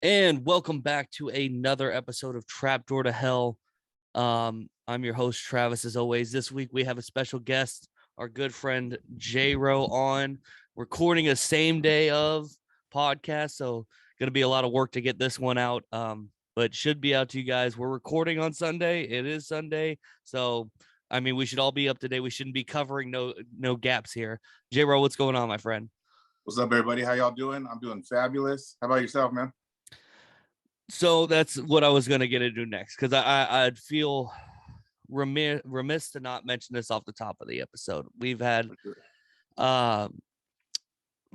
And welcome back to another episode of Trapdoor to Hell. I'm your host, Travis, as always. This week we have a special guest, our good friend J-Ro on, recording a same day of podcast. So going to be a lot of work to get this one out, but should be out to you guys. We're recording on Sunday. It is Sunday. So, I mean, we should all be up to date. We shouldn't be covering no gaps here. J-Ro, what's going on, my friend? What's up, everybody? How y'all doing? I'm doing fabulous. How about yourself, man? So that's what I was going to get into next, because I'd feel remiss to not mention this off the top of the episode. We've had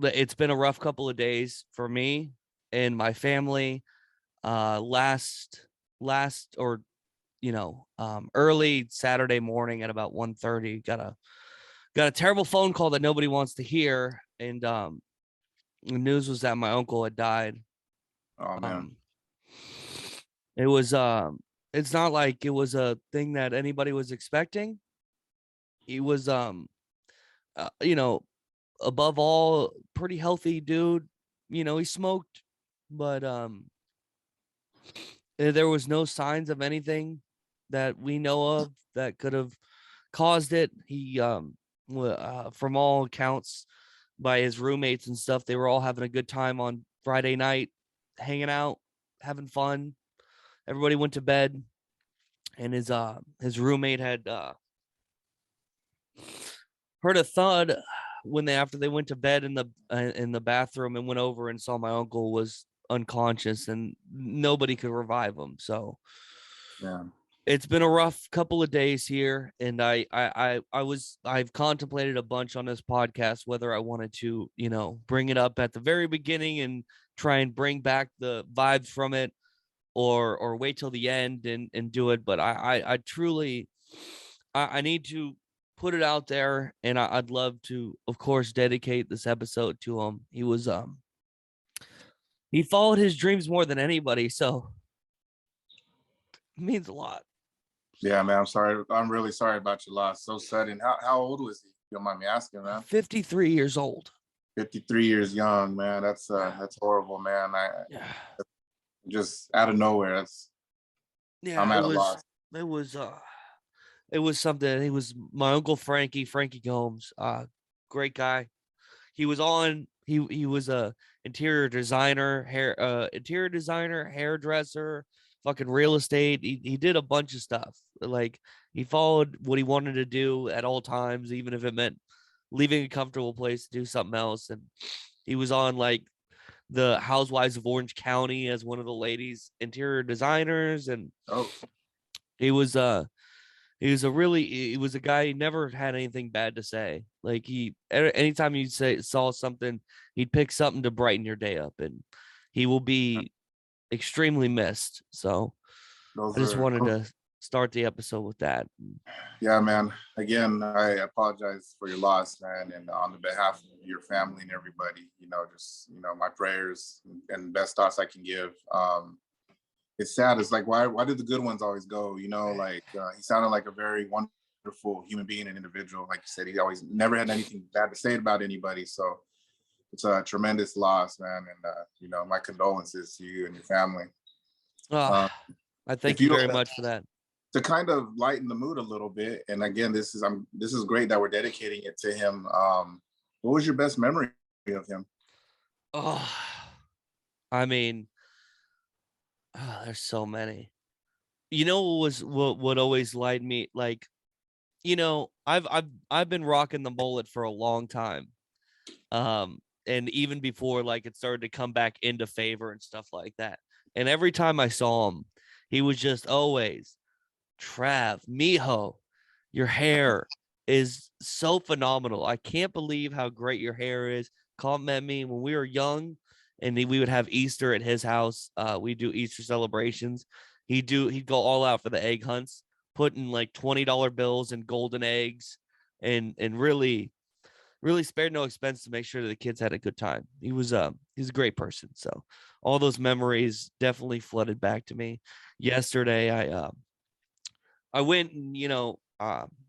it's been a rough couple of days for me and my family. Last or early Saturday morning at about 1:30, got a terrible phone call that nobody wants to hear, and the news was that my uncle had died. Oh man. It was it's not like it was a thing that anybody was expecting. He was above all, pretty healthy dude. He smoked, but there was no signs of anything that we know of that could have caused it. He from all accounts, by his roommates and stuff, they were all having a good time on Friday night, hanging out, having fun. Everybody went to bed, and his roommate had heard a thud after they went to bed in the bathroom, and went over and saw my uncle was unconscious and nobody could revive him. So yeah, it's been a rough couple of days here, and I've contemplated a bunch on this podcast whether I wanted to bring it up at the very beginning and try and bring back the vibes from it, or wait till the end and do it. But I truly I need to put it out there, and I'd love to, of course, dedicate this episode to him. He followed his dreams more than anybody, so it means a lot. Yeah, man. I'm sorry. I'm really sorry about your loss. So sudden. How old was he? You don't mind me asking, man? 53 years old. 53 years young, man. That's horrible, man. Just out of nowhere. I'm at a loss. It was something. He was my uncle Frankie Gomes. Great guy. He was a interior designer, hairdresser, fucking real estate. He did a bunch of stuff. Like, he followed what he wanted to do at all times, even if it meant leaving a comfortable place to do something else. And he was on like the Housewives of Orange County as one of the ladies' interior designers, and he was a guy. He never had anything bad to say. Like, anytime you saw something, he'd pick something to brighten your day up, and he will be extremely missed. So I just wanted to start the episode with that. Yeah, man. Again, I apologize for your loss, man, and on the behalf of your family and everybody, my prayers and best thoughts I can give. It's sad. It's like, why do the good ones always go? He sounded like a very wonderful human being and individual. Like you said, he always never had anything bad to say about anybody. So it's a tremendous loss, man. And my condolences to you and your family. I thank you very much for that. To kind of lighten the mood a little bit, and again, this is great that we're dedicating it to him. What was your best memory of him? I mean, there's so many. What always lightened me, like, I've been rocking the mullet for a long time, and even before, like, it started to come back into favor and stuff like that. And every time I saw him, he was just always, Trav, mijo, your hair is so phenomenal. I can't believe how great your hair is. Compliment me when we were young, and we would have Easter at his house. We do Easter celebrations. He'd go all out for the egg hunts, putting like $20 bills and golden eggs, and really spared no expense to make sure that the kids had a good time. He's a great person. So all those memories definitely flooded back to me. Yesterday, I went and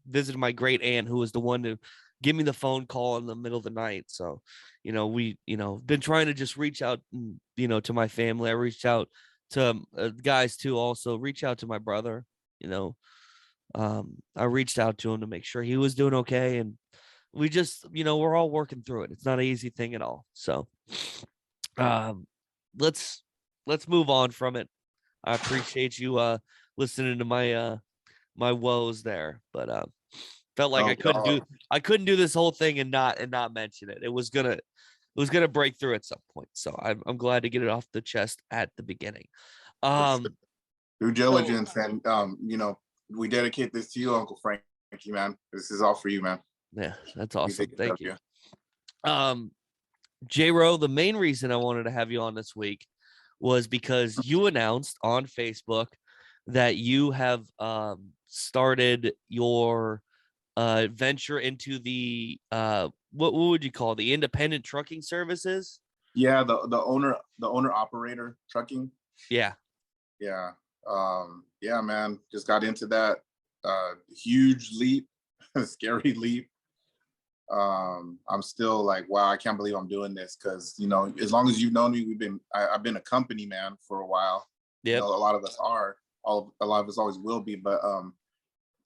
visited my great aunt, who was the one to give me the phone call in the middle of the night. So, we, been trying to just reach out, to my family. I reached out to guys too, also reach out to my brother, I reached out to him to make sure he was doing okay. And we just, we're all working through it. It's not an easy thing at all. So, um, let's, move on from it. I appreciate you, listening to my woes there, but, felt like Oh, I couldn't do this whole thing and not mention it. It was gonna break through at some point. So I'm glad to get it off the chest at the beginning. for sure. Um, Due so diligence, and we dedicate this to you, Uncle Frankie, man. This is all for you, man. yeah, that's We awesome. take care Thank of you. you. J-Ro, the main reason I wanted to have you on this week was because you announced on Facebook that you have started your venture into the what would you call it? The independent trucking services? Yeah, the owner operator trucking. Yeah. Yeah. Yeah, man. Just got into that. Huge leap, scary leap. I'm still like, wow, I can't believe I'm doing this, because as long as you've known me, I've been a company man for a while. Yep. A lot of us are, a lot of us always will be, but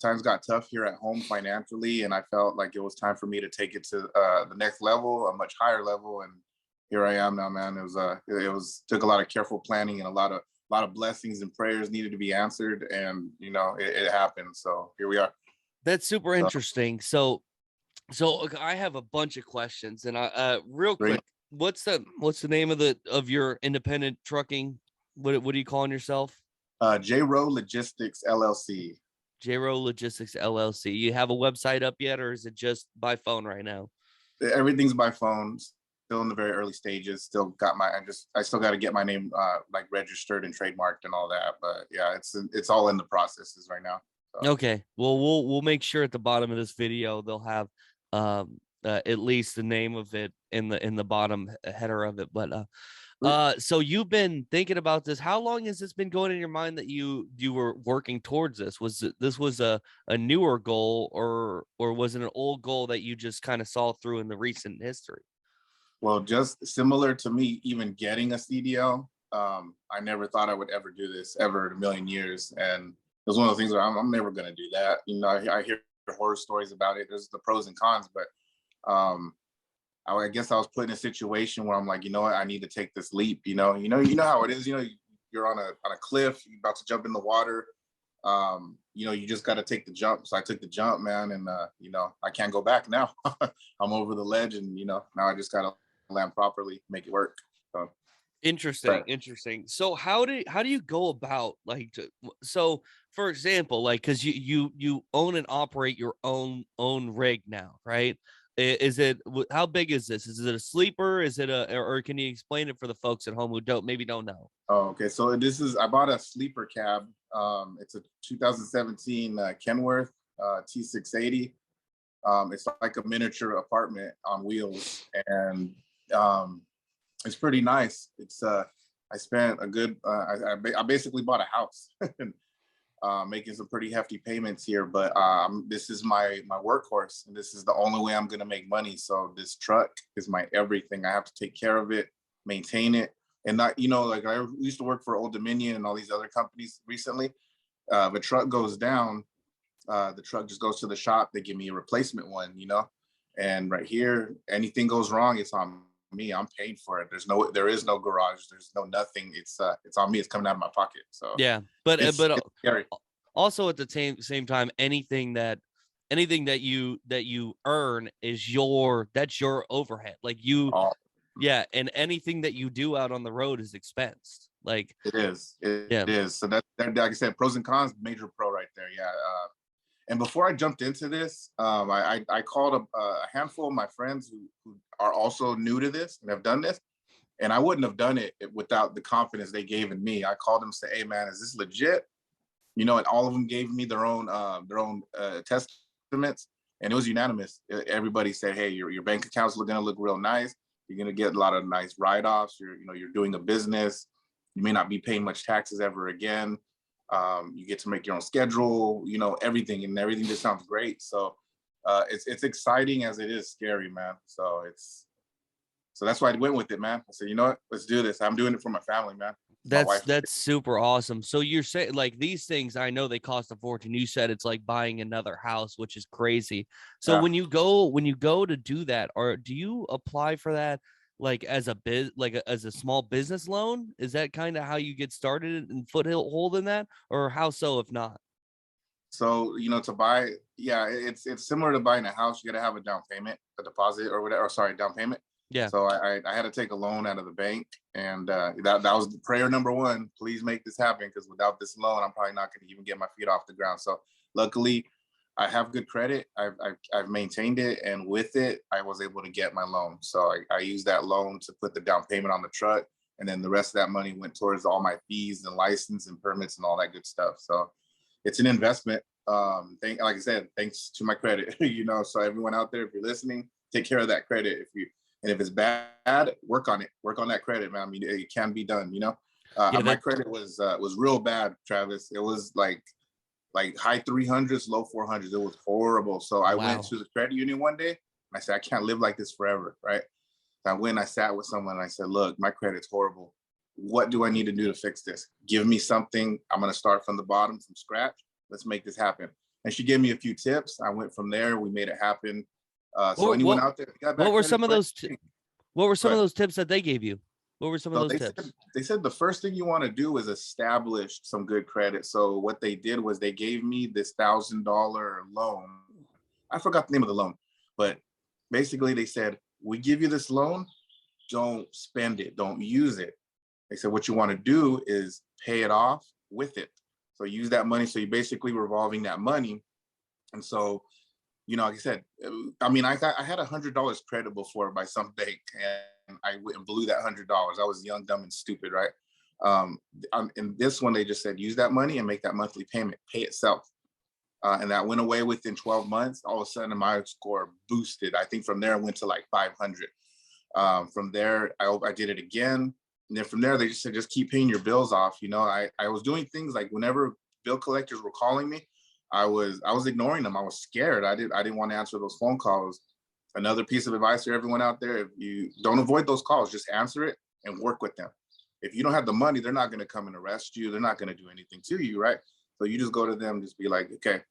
times got tough here at home financially, and I felt like it was time for me to take it to the next level, a much higher level, and here I am now, man. It was took a lot of careful planning, and a lot of blessings and prayers needed to be answered, and it happened. So here we are. That's super So, interesting. So okay, I have a bunch of questions, and I real great. quick, what's the name of your independent trucking? What are you calling yourself? J-Row Logistics LLC. J-Ro Logistics LLC. You have a website up yet, or is it just by phone right now? Everything's by phone. Still in the very early stages. Still got I still got to get my name like registered and trademarked and all that. But yeah, it's all in the processes right now. So. Okay. Well, we'll make sure at the bottom of this video they'll have at least the name of it in the bottom header of it. But so you've been thinking about this. How long has this been going in your mind that you were working towards this? This was a newer goal, or was it an old goal that you just kind of saw through in the recent history? Well, just similar to me, even getting a CDL, I never thought I would ever do this ever in a million years, and it was one of the things where I'm never going to do that. I hear horror stories about it. There's the pros and cons, but I guess I was put in a situation where I'm like, you know what, I need to take this leap. You know how it is. You're on a cliff, you're about to jump in the water. You just got to take the jump. So I took the jump, man, and I can't go back now. I'm over the ledge, and now I just got to land properly, make it work. So Interesting. So how do you go about, like, so for example, like, because you own and operate your own rig now, right? Is it, how big is this? Is it a sleeper? Is it or can you explain it for the folks at home who don't know? Oh, okay. So I bought a sleeper cab. It's a 2017 Kenworth T680. It's like a miniature apartment on wheels, and it's pretty nice. I spent a good. I basically bought a house, making some pretty hefty payments here. But this is my workhorse, and this is the only way I'm gonna make money. So this truck is my everything. I have to take care of it, maintain it, and not like I used to work for Old Dominion and all these other companies recently. If a truck goes down, the truck just goes to the shop. They give me a replacement one, and right here, anything goes wrong, it's on me. I'm paying for it. There is no garage. There's no nothing. It's on me. It's coming out of my pocket. So Yeah, but it's scary. also at the same time, anything that you earn is that's your overhead. Like Oh, yeah, and anything that you do out on the road is expensed. Like it is. It yeah. is. So that, like I said, pros and cons, major pro right there. Yeah. And before I jumped into this, I called a handful of my friends who are also new to this and have done this. And I wouldn't have done it without the confidence they gave in me. I called them and said, "Hey, man, is this legit?" And all of them gave me their own testaments, and it was unanimous. Everybody said, "Hey, your bank account's going to look real nice. You're going to get a lot of nice write-offs. You're doing a business. You may not be paying much taxes ever again. You get to make your own schedule. Everything just sounds great." So it's exciting as it is scary, man. So that's why I went with it, man. I said, you know what, let's do this. I'm doing it for my family, man. My wife. That's super awesome. So you're saying like these things, I know they cost a fortune. You said it's like buying another house, which is crazy. So Yeah. when you go to do that, or do you apply for that like as as a small business loan? Is that kind of how you get started and foothold in that, or how so if not? So, to buy, yeah, it's similar to buying a house. You got to have a down payment, a deposit, or whatever. Or sorry, down payment. Yeah. So I had to take a loan out of the bank, and that was the prayer number one. Please make this happen, because without this loan, I'm probably not going to even get my feet off the ground. So luckily, I have good credit. I've maintained it, and with it, I was able to get my loan. So I used that loan to put the down payment on the truck, and then the rest of that money went towards all my fees and license and permits and all that good stuff. So it's an investment. Like I said, thanks to my credit. So everyone out there, if you're listening, take care of that credit. If it's bad, work on it. Work on that credit, man. I mean, it can be done. Yeah, My credit was real bad, Travis. It was like high 300s, low 400s. It was horrible. So I went wow. to the credit union one day, and I said, I can't live like this forever, right? So I went and I sat with someone and I said, look, my credit's horrible. What do I need to do to fix this? Give me something. I'm going to start from the bottom, from scratch. Let's make this happen. And she gave me a few tips. I went from there. We made it happen. So What anyone what out there, if you got what bad were credit, some of those what were some of but those tips that they gave you? What were some of so those tips? they said the first thing you want to do is establish some good credit. So what they did was they gave me this $1,000 loan. I forgot the name of the loan, but basically they said, we give you this loan, don't spend it, don't use it. They said what you want to do is pay it off with it. So use that money. So you're basically revolving that money. And so, like I said, I mean, I had $100 credit before by some bank, and I went and blew that $100. I was young, dumb, and stupid, right? In this one, they just said use that money and make that monthly payment, pay itself. And that went away within 12 months. All of a sudden, my score boosted. I think from there, I went to like 500. From there, I did it again. And then from there, they just said, just keep paying your bills off. I was doing things like whenever bill collectors were calling me, I was ignoring them. I was scared. I didn't want to answer those phone calls. Another piece of advice for everyone out there: if you don't avoid those calls, just answer it and work with them. If you don't have the money, they're not going to come and arrest you. They're not going to do anything to you, right? So you just go to them, just be like, okay,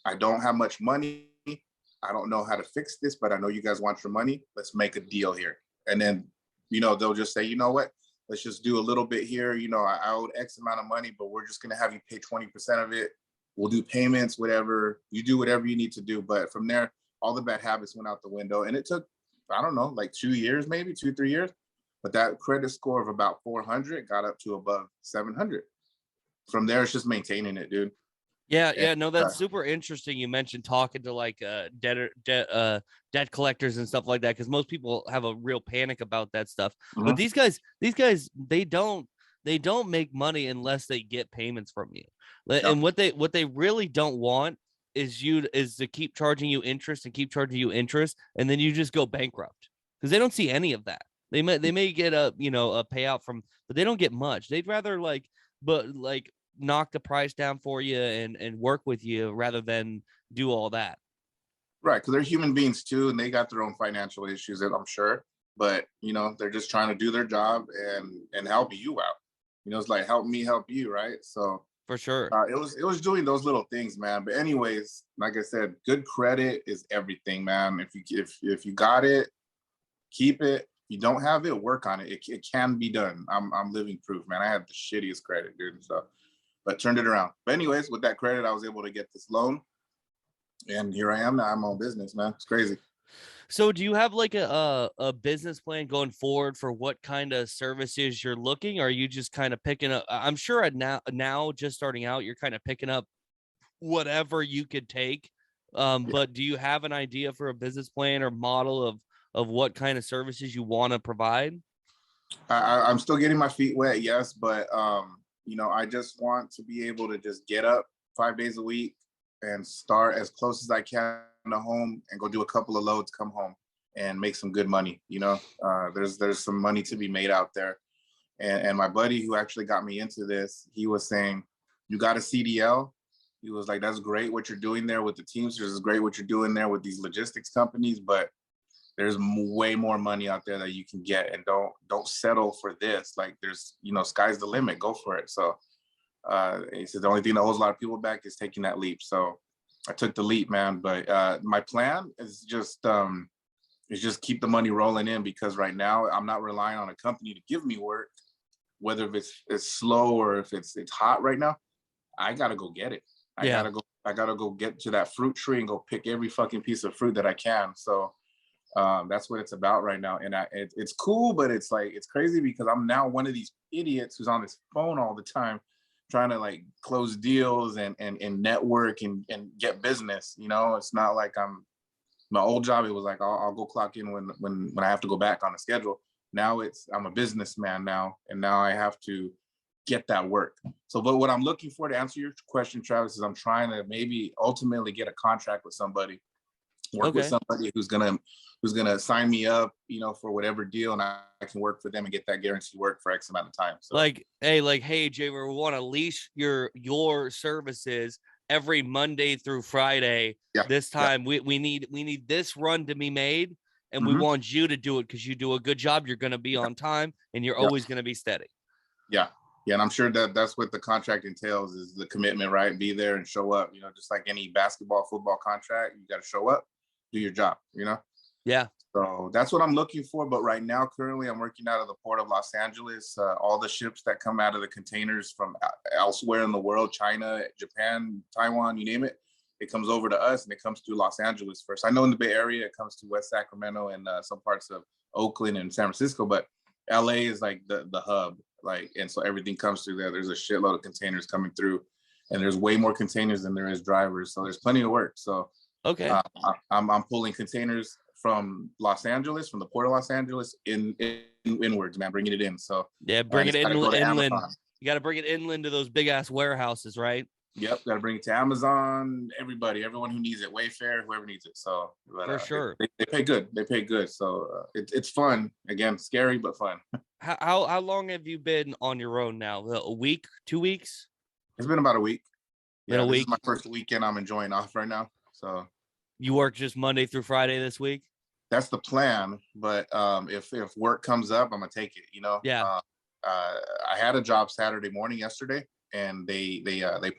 I don't have much money. I don't know how to fix this, but I know you guys want your money. Let's make a deal here. And then, they'll just say, you know what? Let's just do a little bit here. I owed X amount of money, but we're just going to have you pay 20% of it. We'll do payments, whatever. You do whatever you need to do. But from there, all the bad habits went out the window. And it took, I don't know, like 2 years, maybe 2-3 years. But that credit score of about 400 got up to above 700. From there, it's just maintaining it, dude. Yeah, And, yeah, no, that's super interesting. You mentioned talking to like debt collectors and stuff like that, because most people have a real panic about that stuff. But mhm. these guys, they don't make money unless they get payments from you. Yep. And what they really don't want is to keep charging you interest and keep charging you interest, and then you just go bankrupt, because they don't see any of that. They may get a payout from, but they don't get much. They'd rather knock the price down for you and work with you rather than do all that. Right, because they're human beings too, and they got their own financial issues, I'm sure. But they're just trying to do their job and help you out. It's like help me help you, right? So For sure. it was doing those little things, man. But anyways, like I said, good credit is everything, man. If you got it, keep it. If you don't have it, work on it. It can be done. I'm living proof, man. I had the shittiest credit, dude. So, but turned it around. But anyways, with that credit, I was able to get this loan, and here I am now. I'm on business, man. It's crazy. So do you have like a business plan going forward for what kind of services you're looking? Or are you just kind of picking up? I'm sure now just starting out, you're kind of picking up whatever you could take. Yeah. But do you have an idea for a business plan or model of what kind of services you want to provide? I'm still getting my feet wet, yes, but I just want to be able to just get up 5 days a week and start as close as I can to home and go do a couple of loads, come home and make some good money. There's some money to be made out there. And my buddy who actually got me into this, he was saying, you got a CDL, He was like, that's great what you're doing there with the Teamsters. It's great what you're doing there with these logistics companies, but there's way more money out there that you can get, and don't settle for this. Like, there's, sky's the limit. Go for it. So he said the only thing that holds a lot of people back is taking that leap. So I took the leap, man. But my plan is just keep the money rolling in, because right now I'm not relying on a company to give me work, whether if it's slow or if it's hot right now. I gotta go get it. I gotta go get to that fruit tree and go pick every fucking piece of fruit that I can. So that's what it's about right now. And it's cool, but it's like, it's crazy because I'm now one of these idiots who's on his phone all the time trying to like close deals and network and get business. It's not like my old job. It was like, I'll go clock in when I have to go back on the schedule. Now I'm a businessman now, and now I have to get that work. So, but what I'm looking for, to answer your question, Travis, is I'm trying to maybe ultimately get a contract with somebody, work with somebody who's gonna sign me up, for whatever deal, and I can work for them and get that guaranteed work for X amount of time. So hey, Jay, we want to lease your services every Monday through Friday. Yeah, this time we need this run to be made, and we want you to do it because you do a good job. You're going to be on time, and you're always going to be steady. Yeah. And I'm sure that's what the contract entails, is the commitment, right? Be there and show up, just like any basketball, football contract. You got to show up, do your job, Yeah. So that's what I'm looking for. But right now, currently, I'm working out of the port of Los Angeles. All the ships that come out of the containers from elsewhere in the world, China, Japan, Taiwan, you name it, it comes over to us, and it comes through Los Angeles first. I know in the Bay Area, it comes to West Sacramento and some parts of Oakland and San Francisco, but LA is like the hub. Like, and so everything comes through there. There's a shitload of containers coming through, and there's way more containers than there is drivers. So there's plenty of work. So I'm pulling containers from Los Angeles, from the port of Los Angeles, inwards, man, bringing it in. So bring it inland. You got to bring it inland to those big ass warehouses, right? Yep, got to bring it to Amazon. Everyone who needs it, Wayfair, whoever needs it. So for sure, they pay good. They pay good. So it's fun. Again, scary but fun. How long have you been on your own now? A week, 2 weeks? It's been about a week. Yeah, this is my first weekend I'm enjoying off right now. So you work just Monday through Friday this week? That's the plan. But if work comes up, I'm gonna take it. Yeah. I had a job Saturday morning yesterday, and they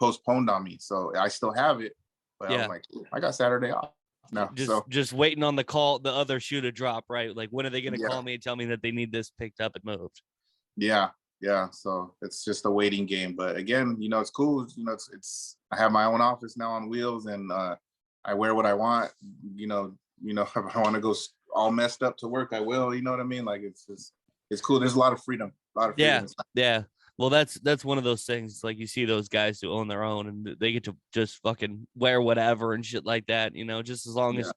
postponed on me, so I still have it. But I was like, I got Saturday off. No, just waiting on the other shoe to drop, right? Like, when are they going to call me and tell me that they need this picked up and moved? Yeah. So it's just a waiting game. But again, it's cool. It's I have my own office now on wheels, and I wear what I want. If I want to go all messed up to work, I will. You know what I mean? Like, it's cool. There's a lot of freedom. Yeah. Well, that's one of those things. Like, you see those guys who own their own, and they get to just fucking wear whatever and shit like that. Just as long as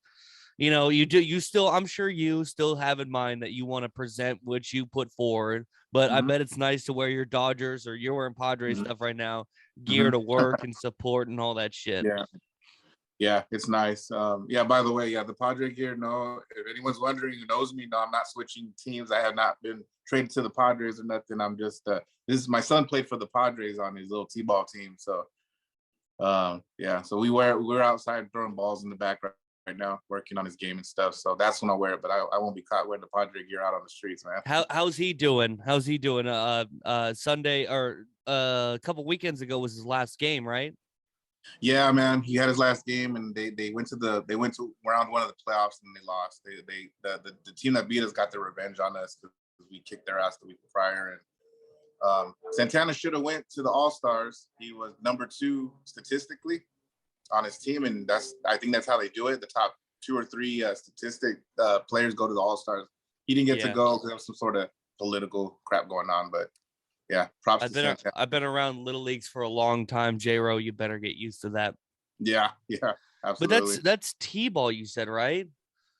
you do. I'm sure you still have in mind that you want to present what you put forward. But I bet it's nice to wear your Dodgers, or you're wearing Padres stuff right now, gear to work and support and all that shit. Yeah, it's nice. By the way, the Padre gear, no, if anyone's wondering who knows me, no, I'm not switching teams. I have not been traded to the Padres or nothing. I'm just, this is my son played for the Padres on his little T-ball team. So, so we're outside throwing balls in the back right now, working on his game and stuff. So that's when I wear it, but I won't be caught wearing the Padre gear out on the streets, man. How's he doing? Sunday, or a couple weekends ago was his last game, right? Yeah, man, he had his last game, and they went to round one of the playoffs, and they lost. The team that beat us got their revenge on us because we kicked their ass the week prior. And Santana should have went to the All-Stars. He was number 2 statistically on his team, and I think that's how they do it. The top 2 or 3 players go to the All-Stars. He didn't get to go because there was some sort of political crap going on, but yeah, props to Santana. I've been around little leagues for a long time, J-Ro. You better get used to that. Yeah, absolutely. But that's T-ball, you said, right?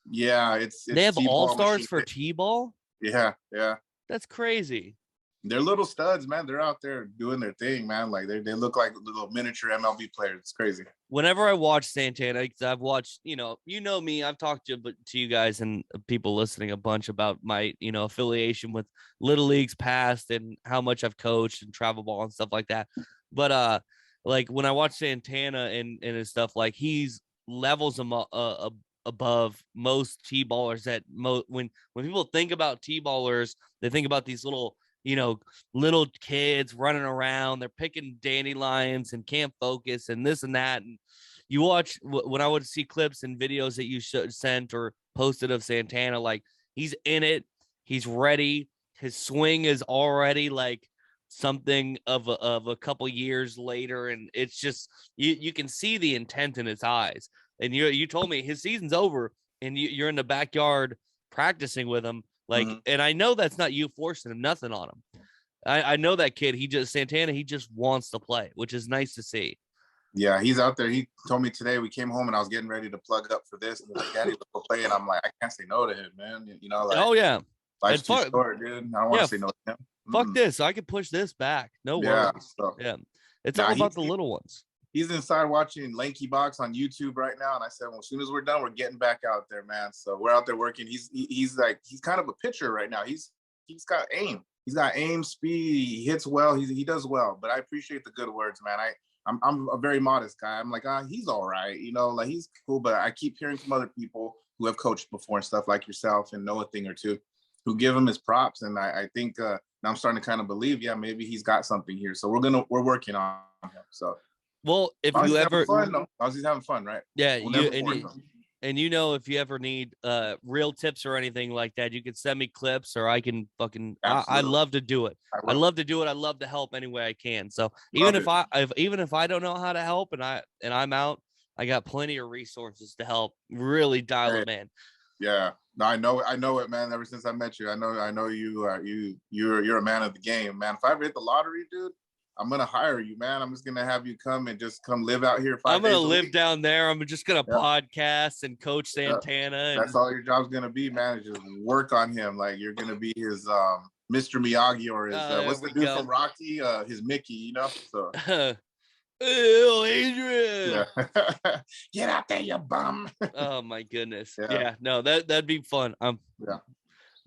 Yeah, it's they have T-ball All-Stars for T-ball? Yeah. That's crazy. They're little studs, man. They're out there doing their thing, man. Like, they look like little miniature MLB players. It's crazy. Whenever I watch Santana, because I've watched, you know me, I've talked to you guys and people listening a bunch about my, affiliation with little leagues past and how much I've coached and travel ball and stuff like that. But like when I watch Santana and his stuff, like he's levels him above most T-ballers. When people think about T-ballers, they think about these little, little kids running around. They're picking dandelions and can't focus and this and that. And you watch when I would see clips and videos that you sent or posted of Santana, like he's in it, he's ready. His swing is already like something of a couple years later, and it's just you can see the intent in his eyes. And you told me his season's over, and you're in the backyard practicing with him, like, and I know that's not you forcing him nothing on him. I know that kid. Santana. He just wants to play, which is nice to see. Yeah, he's out there. He told me today, we came home and I was getting ready to plug up for this. And he's like, Daddy, let's go play. And I'm like, I can't say no to him, man. Like, oh yeah, life's too short, dude. I don't want to say no to him. Fuck this. I can push this back. No worries. So, yeah. It's all about the little ones. He's inside watching Lanky Box on YouTube right now. And I said, well, as soon as we're done, we're getting back out there, man. So we're out there working. He's kind of a pitcher right now. He's got aim. He's got aim, speed. He hits well. He does well. But I appreciate the good words, man. I'm a very modest guy. I'm like, he's all right. Like he's cool. But I keep hearing from other people who have coached before and stuff like yourself and know a thing or two, who give him his props. And I think now I'm starting to kind of believe, yeah, maybe he's got something here. So we're working on him. So, well, if you ever, he's having fun, right? Yeah, and if you ever need real tips or anything like that, you can send me clips, or I can fucking. I love to do it. I love to do it. I love to help any way I can. So even if I don't know how to help and I'm out, I got plenty of resources to help really dial it in. Yeah, no, I know it, man. Ever since I met you, I know you're a man of the game, man. If I ever hit the lottery, dude, I'm gonna hire you, man. I'm just gonna have you come live out here. I'm gonna live down there. I'm just gonna podcast and coach Santana. That's all your job's gonna be, man. Is just work on him. Like you're gonna be his Mr. Miyagi or his what's the dude from Rocky? His Mickey, So. Ew, Adrian. Yeah. Get out there, you bum. Oh my goodness. Yeah. No, that'd be fun.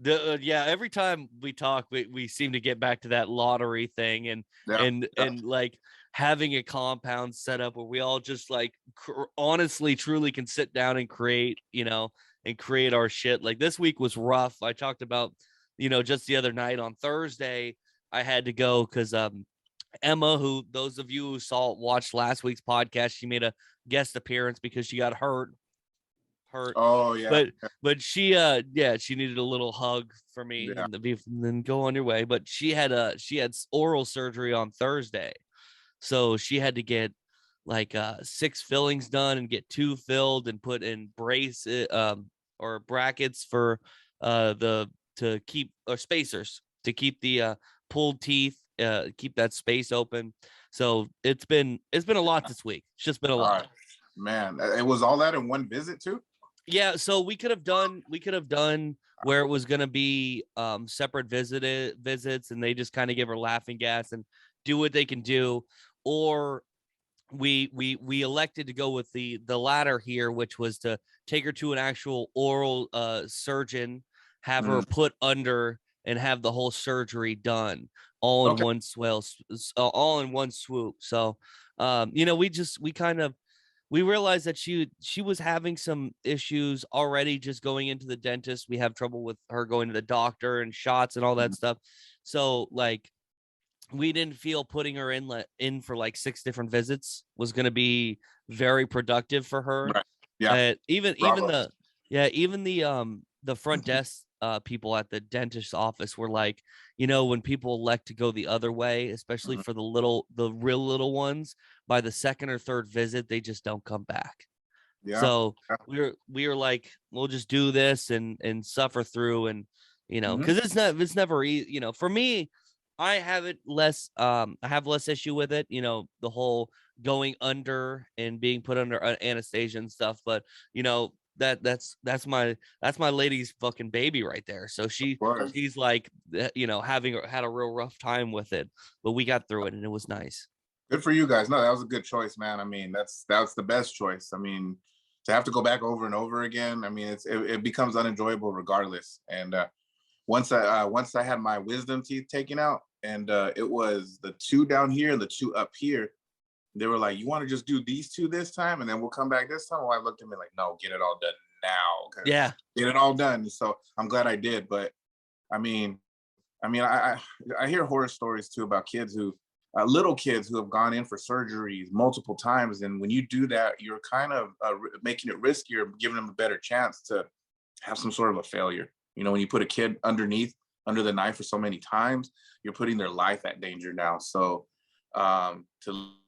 Every time we talk, we seem to get back to that lottery thing and like having a compound set up where we all just like honestly, truly can sit down and create, and create our shit. Like this week was rough. I talked about, just the other night on Thursday, I had to go because Emma, who those of you who watched last week's podcast, she made a guest appearance because she got hurt. Oh yeah. But she she needed a little hug for me and then go on your way. But she had oral surgery on Thursday. So she had to get like 6 fillings done and get 2 filled and put in brace or brackets for to keep or spacers to keep the pulled teeth, keep that space open. So it's been a lot this week. It's just been a lot. Man, it was all that in one visit too? Yeah, so we could have done where it was going to be separate visits, and they just kind of give her laughing gas and do what they can do, or we elected to go with the latter here, which was to take her to an actual oral surgeon, have her put under, and have the whole surgery done all in one all in one swoop. So we realized that she was having some issues already just going into the dentist. We have trouble with her going to the doctor and shots and all that stuff. So like we didn't feel putting her in for like 6 different visits was going to be very productive for her. Right. Yeah. Even the front desk people at the dentist's office were like, when people elect to go the other way, especially for the real little ones, by the 2nd or 3rd visit, they just don't come back. Yeah. So we were like, we'll just do this and suffer through, and because it's never easy. For me, I have less issue with it. The whole going under and being put under anesthesia and stuff, but that's my lady's fucking baby right there. So she's like, having had a real rough time with it, but we got through it and it was nice. Good for you guys. No, that was a good choice, man. I mean, that's the best choice. I mean, to have to go back over and over again, I mean, it becomes unenjoyable regardless. And once I had my wisdom teeth taken out, and it was the 2 down here and the 2 up here, they were like, you want to just do these two this time and then we'll come back this time? Well, I looked at me like, no, get it all done now. Yeah. Get it all done. So I'm glad I did. But I mean, I hear horror stories too about kids who, little kids who have gone in for surgeries multiple times. And when you do that, you're kind of making it riskier, giving them a better chance to have some sort of a failure. You know, when you put a kid under the knife for so many times, you're putting their life at danger now. So to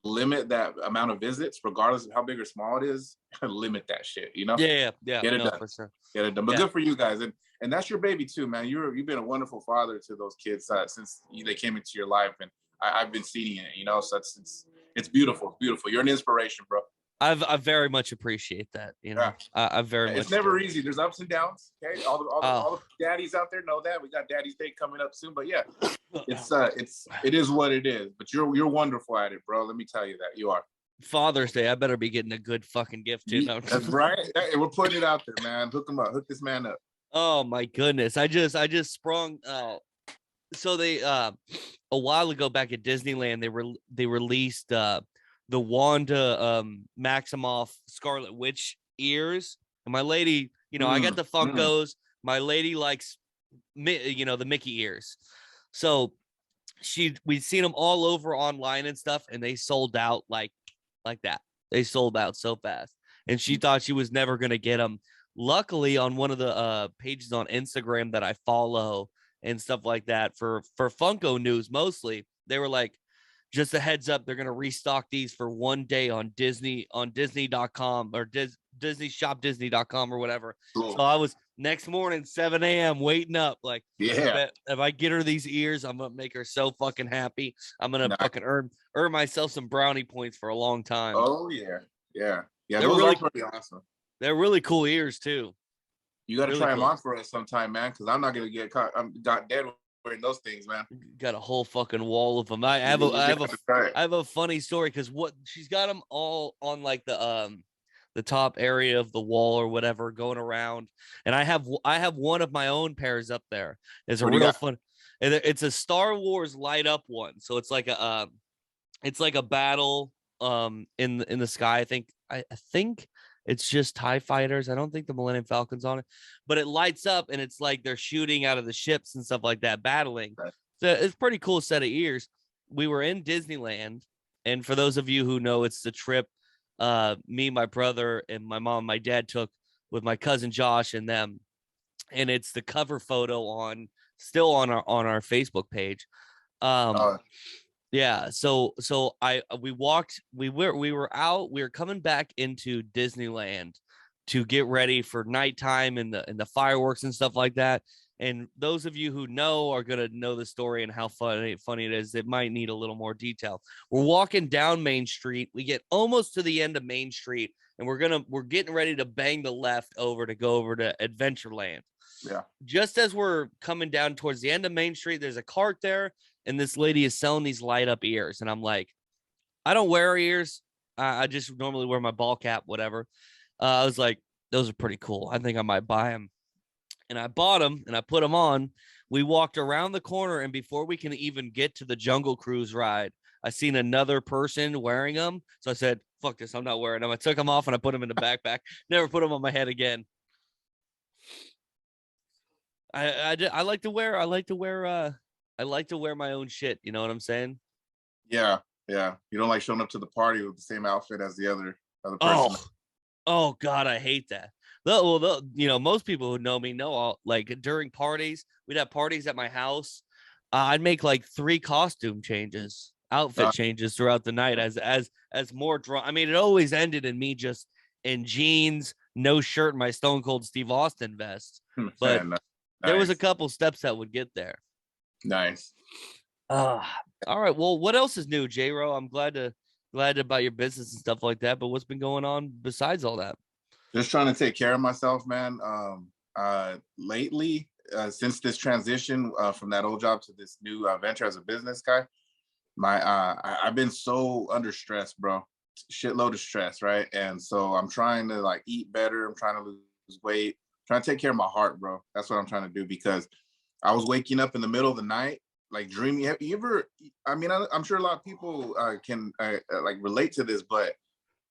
limit that amount of visits, regardless of how big or small it is, limit that shit, you know? Yeah. Get it No, done. for sure. Get it done. But good for you guys. And that's your baby too, man. You've been a wonderful father to those kids since they came into your life. And I've been seeing it, you know, so it's beautiful. It's beautiful. You're an inspiration, bro. I very much appreciate that. You know, Yeah. I very much. It's never do. easy. There's ups and downs. Okay, all the daddies out there know that. We got Daddy's Day coming up soon, but yeah, it is what it is. But you're wonderful at it, bro. Let me tell you that you are. Father's Day, I better be getting a good fucking gift too. No. That's right. Hey, we're putting it out there, man. Hook him up. Hook this man up. Oh my goodness! I just sprung. So they a while ago back at Disneyland, they released the Wanda Maximoff Scarlet Witch ears. And my lady, you know, I got the Funkos. My lady likes, you know, the Mickey ears. So we'd seen them all over online and stuff, and they sold out like that. They sold out so fast, and she thought she was never gonna get them. Luckily, on one of the pages on Instagram that I follow and stuff like that for Funko news mostly, they were like, just a heads up, they're going to restock these for one day on Disney.com or Disney.com or whatever. Cool. So I was next morning, 7 a.m. waiting up. Like, yeah, if I get her these ears, I'm going to make her so fucking happy. I'm going to fucking earn myself some brownie points for a long time. Oh, yeah. Yeah. Yeah. They're those really are pretty awesome. They're really cool ears, too. You got to try them on for us sometime, man, because I'm not going to get caught. I'm got dead wearing those things, man. Got a whole fucking wall of them. I have a funny story because what she's got them all on like the top area of the wall or whatever going around, and I have one of my own pairs up there. It's a real fun. And it's a Star Wars light up one, so it's like a battle in the sky. I think it's just TIE fighters. I don't think the Millennium Falcon's on it, but it lights up and it's like they're shooting out of the ships and stuff like that, battling. Right. So it's a pretty cool set of ears. We were in Disneyland. And for those of you who know, it's the trip me, my brother, and my mom, my dad took with my cousin Josh and them. And it's the cover photo still on our Facebook page. Yeah, so we were coming back into Disneyland to get ready for nighttime and the fireworks and stuff like that. And those of you who know are gonna know the story and how funny it is. It might need a little more detail. We're walking down Main Street. We get almost to the end of Main Street, and we're getting ready to bang the left to go over to Adventureland. Yeah. Just as we're coming down towards the end of Main Street, there's a cart there. And this lady is selling these light up ears. And I'm like, I don't wear ears. I just normally wear my ball cap, whatever. I was like, those are pretty cool. I think I might buy them. And I bought them and I put them on. We walked around the corner. And before we can even get to the Jungle Cruise ride, I seen another person wearing them. So I said, fuck this. I'm not wearing them. I took them off and I put them in the backpack. Never put them on my head again. I like to wear my own shit. You know what I'm saying? Yeah. Yeah. You don't like showing up to the party with the same outfit as the other person. Oh God, I hate that. Well, you know, most people who know me know like during parties, we'd have parties at my house. I'd make like 3 costume changes, outfit changes throughout the night as more drunk. I mean, it always ended in me just in jeans, no shirt, and my Stone Cold Steve Austin vest. But there was a couple steps that would get there. Nice. All right. Well, what else is new, J-Ro? I'm glad about your business and stuff like that. But what's been going on besides all that? Just trying to take care of myself, man. Lately, since this transition from that old job to this new venture as a business guy, I've been so under stress, bro. Shitload of stress, right? And so I'm trying to like eat better. I'm trying to lose weight. Trying to take care of my heart, bro. That's what I'm trying to do because I was waking up in the middle of the night like dreaming. Have you ever? I mean, I'm sure a lot of people can like relate to this, but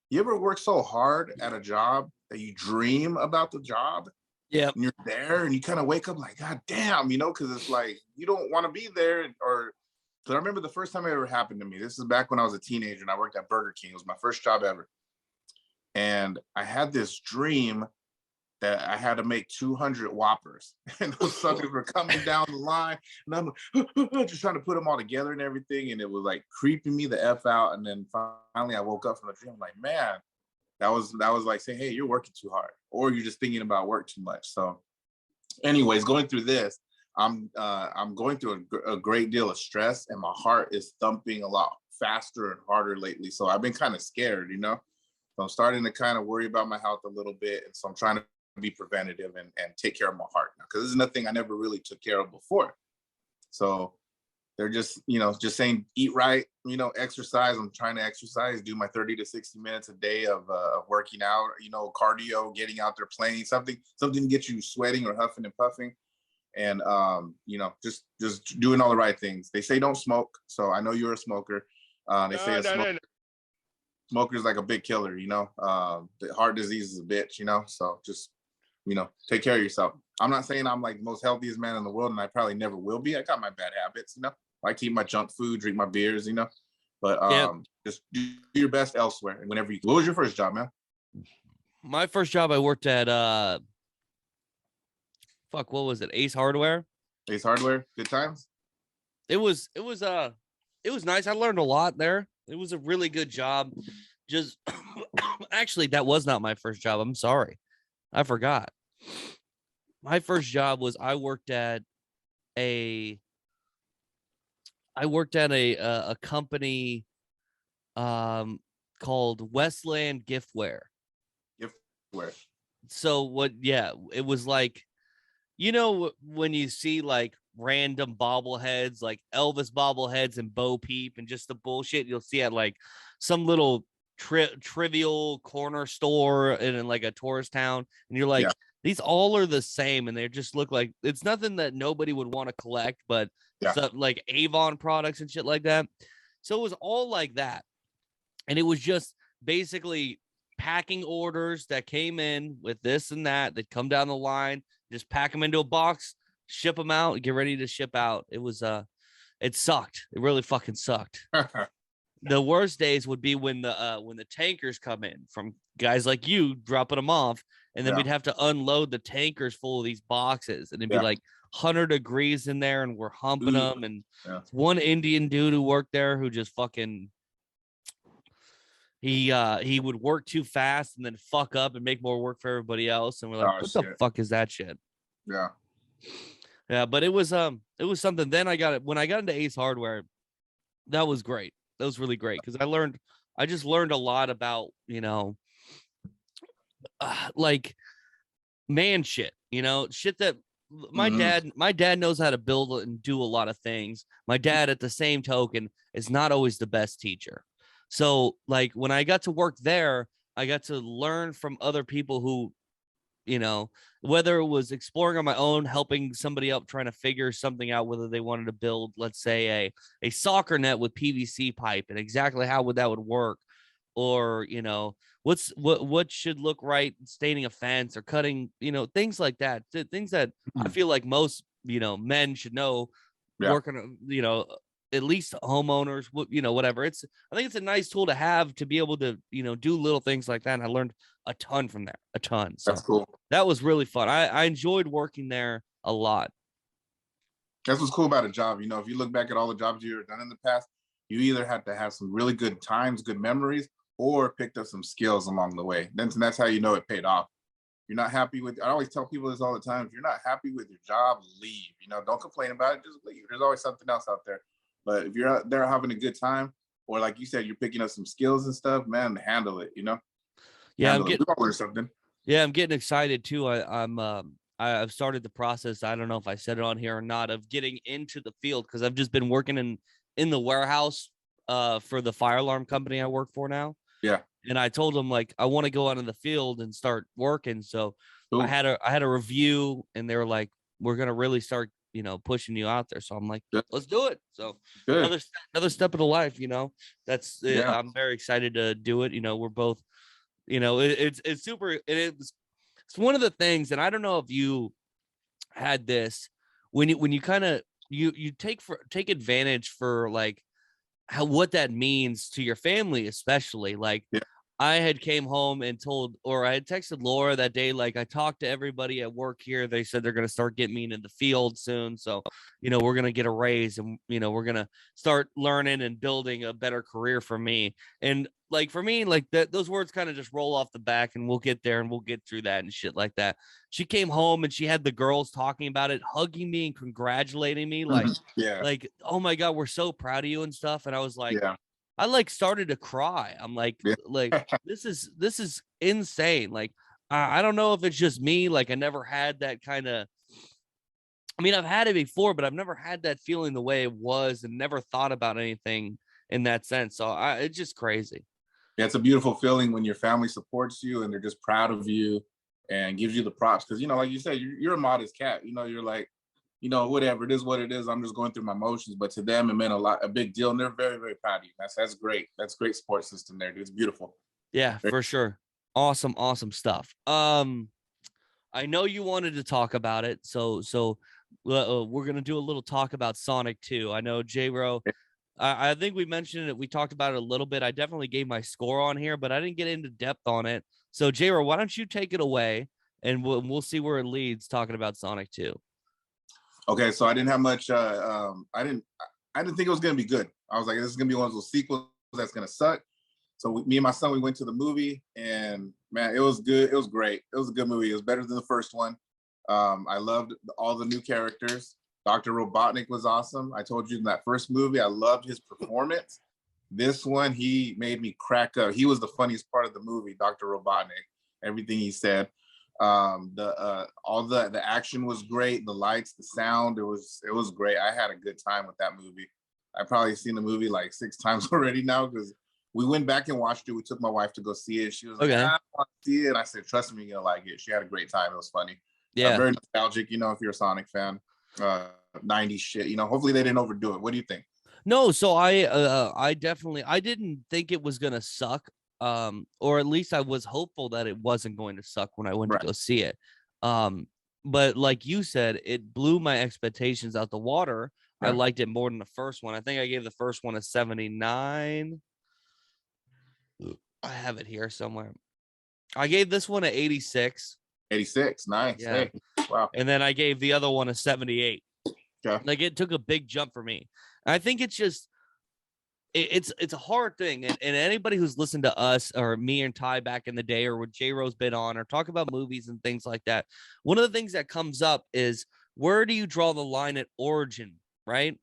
you ever work so hard at a job that you dream about the job Yeah. and you're there and you kind of wake up like, God damn, you know, because it's like you don't want to be there. Or because I remember the first time it ever happened to me. This is back when I was a teenager and I worked at Burger King. It was my first job ever. And I had this dream that I had to make 200 Whoppers, and those suckers were coming down the line, and I'm like, just trying to put them all together and everything, and it was like creeping me the f out. And then finally, I woke up from the dream, I'm like, man, that was like saying, hey, you're working too hard, or you're just thinking about work too much. So, anyways, going through this, I'm going through a great deal of stress, and my heart is thumping a lot faster and harder lately. So I've been kind of scared, you know. So I'm starting to kind of worry about my health a little bit, and so I'm trying to be preventative and take care of my heart now, because this is nothing I never really took care of before. So they're just, you know, just saying eat right, you know, exercise. I'm trying to exercise, do my 30 to 60 minutes a day of working out, you know, cardio, getting out there playing something to get you sweating or huffing and puffing, and you know, just doing all the right things. They say don't smoke, so I know you're a smoker. They say no. Smoker's like a big killer, you know. The heart disease is a bitch, you know. So just, you know, take care of yourself. I'm not saying I'm like the most healthiest man in the world, and I probably never will be. I got my bad habits, you know. I like to eat my junk food, drink my beers, you know. But Yeah. just do your best elsewhere. And whenever you, what was your first job, man? My first job, I worked at what was it? Ace Hardware. Ace Hardware, good times. It was nice. I learned a lot there. It was a really good job. Just actually, that was not my first job. I'm sorry. I forgot. My first job was I worked at a company called Westland Giftware. Giftware. So what, yeah, it was like, you know, when you see like random bobbleheads, like Elvis bobbleheads and Bo Peep and just the bullshit you'll see at like some little trivial corner store in like a tourist town, and you're like, these all are the same, and they just look like it's nothing that nobody would want to collect, but stuff like Avon products and shit like that. So it was all like that, and it was just basically packing orders that came in with this and that come down the line, just pack them into a box, ship them out, get ready to ship out. It was it sucked. It really fucking sucked. The worst days would be when the tankers come in from guys like you dropping them off, and then we'd have to unload the tankers full of these boxes, and it'd be like 100 degrees in there, and we're humping them. And one Indian dude who worked there who just fucking he would work too fast and then fuck up and make more work for everybody else, and we're like, what the fuck is that shit? But it was something. Then when I got into Ace Hardware, that was great. That was really great, because I just learned a lot about, you know, like man shit, you know, shit that my dad knows how to build and do a lot of things. My dad, at the same token, is not always the best teacher. So like when I got to work there, I got to learn from other people who, you know, whether it was exploring on my own, helping somebody up, trying to figure something out, whether they wanted to build, let's say, a soccer net with PVC pipe and exactly how that would work, or, you know, what should look right, staining a fence or cutting, you know, things like that, things that I feel like most, you know, men should know, working, you know, at least homeowners, you know, whatever. I think it's a nice tool to have, to be able to, you know, do little things like that. And I learned a ton from there, a ton. So that's cool. That was really fun. I enjoyed working there a lot. That's what's cool about a job. You know, if you look back at all the jobs you've done in the past, you either had to have some really good times, good memories, or picked up some skills along the way. Then that's how you know it paid off. You're not happy with, I always tell people this all the time, if you're not happy with your job, leave. You know, don't complain about it, just leave. There's always something else out there. But if you're out there having a good time, or like you said, you're picking up some skills and stuff, man, handle it, you know? Yeah, I'm getting excited too. I've started the process. I don't know if I said it on here or not, of getting into the field, because I've just been working in the warehouse for the fire alarm company I work for now. Yeah. And I told them, like, I want to go out in the field and start working. So I had a review, and they were like, we're gonna really start pushing you out there. So I'm like, Good. let's do it. So Good. another step of the life, that's Yeah. I'm very excited to do it. We're both, it's super. It's one of the things, and I don't know if you had this when you kind of you take advantage for like what that means to your family, especially like Yeah. I had came home and I had texted Laura that day. Like I talked to everybody at work here. They said they're going to start getting me into the field soon. So, we're going to get a raise and, we're going to start learning and building a better career for me. And like, for me, like those words kind of just roll off the back and we'll get there and we'll get through that and shit like that. She came home and she had the girls talking about it, hugging me and congratulating me. Like, yeah. like, oh my God, we're so proud of you and stuff. And I was like, Yeah. I like started to cry. I'm like, Yeah. this is insane. Like, I don't know if it's just me. Like, I never had that kind of. I mean, I've had it before, but I've never had that feeling the way it was, and never thought about anything in that sense. So it's just crazy. Yeah, it's a beautiful feeling when your family supports you and they're just proud of you and gives you the props. Because like you said, you're a modest cat. You're like, whatever, it is what it is. I'm just going through my motions. But to them, it meant a big deal. And they're very, very proud of you. That's great. That's great support system there, dude. It's beautiful. Yeah, for sure. Awesome stuff. I know you wanted to talk about it. So we're going to do a little talk about Sonic 2. I know J-Ro, I think we mentioned it. We talked about it a little bit. I definitely gave my score on here, but I didn't get into depth on it. So J-Ro, why don't you take it away and we'll see where it leads talking about Sonic 2. Okay, so I didn't have much. I didn't think it was gonna be good. I was like, this is gonna be one of those sequels that's gonna suck. So me and my son, we went to the movie, and man, it was good. It was great. It was a good movie. It was better than the first one. I loved all the new characters. Dr. Robotnik was awesome. I told you in that first movie, I loved his performance. This one, he made me crack up. He was the funniest part of the movie, Dr. Robotnik. Everything he said. All the action was great, the lights, the sound, it was great. I had a good time with that movie. I've probably seen the movie like 6 times already now, because we went back and watched it. We took my wife to go see it. She was like, I want to see it. And I said, trust me, you're gonna like it. She had a great time. It was funny. Yeah, very nostalgic, if you're a Sonic fan. 90s shit, hopefully they didn't overdo it. What do you think? No, so I definitely, I didn't think it was gonna suck. Or at least I was hopeful that it wasn't going to suck when I went to go see it. But like you said, it blew my expectations out the water. I liked it more than the first one. I think I gave the first one a 79. I have it here somewhere. I gave this one an 86. 86, nice. Yeah. Hey, wow. And then I gave the other one a 78. Okay. Like it took a big jump for me. And I think it's just it's a hard thing. And anybody who's listened to us or me and Ty back in the day, or what J-Ro's been on, or talk about movies and things like that, one of the things that comes up is, where do you draw the line at origin, right?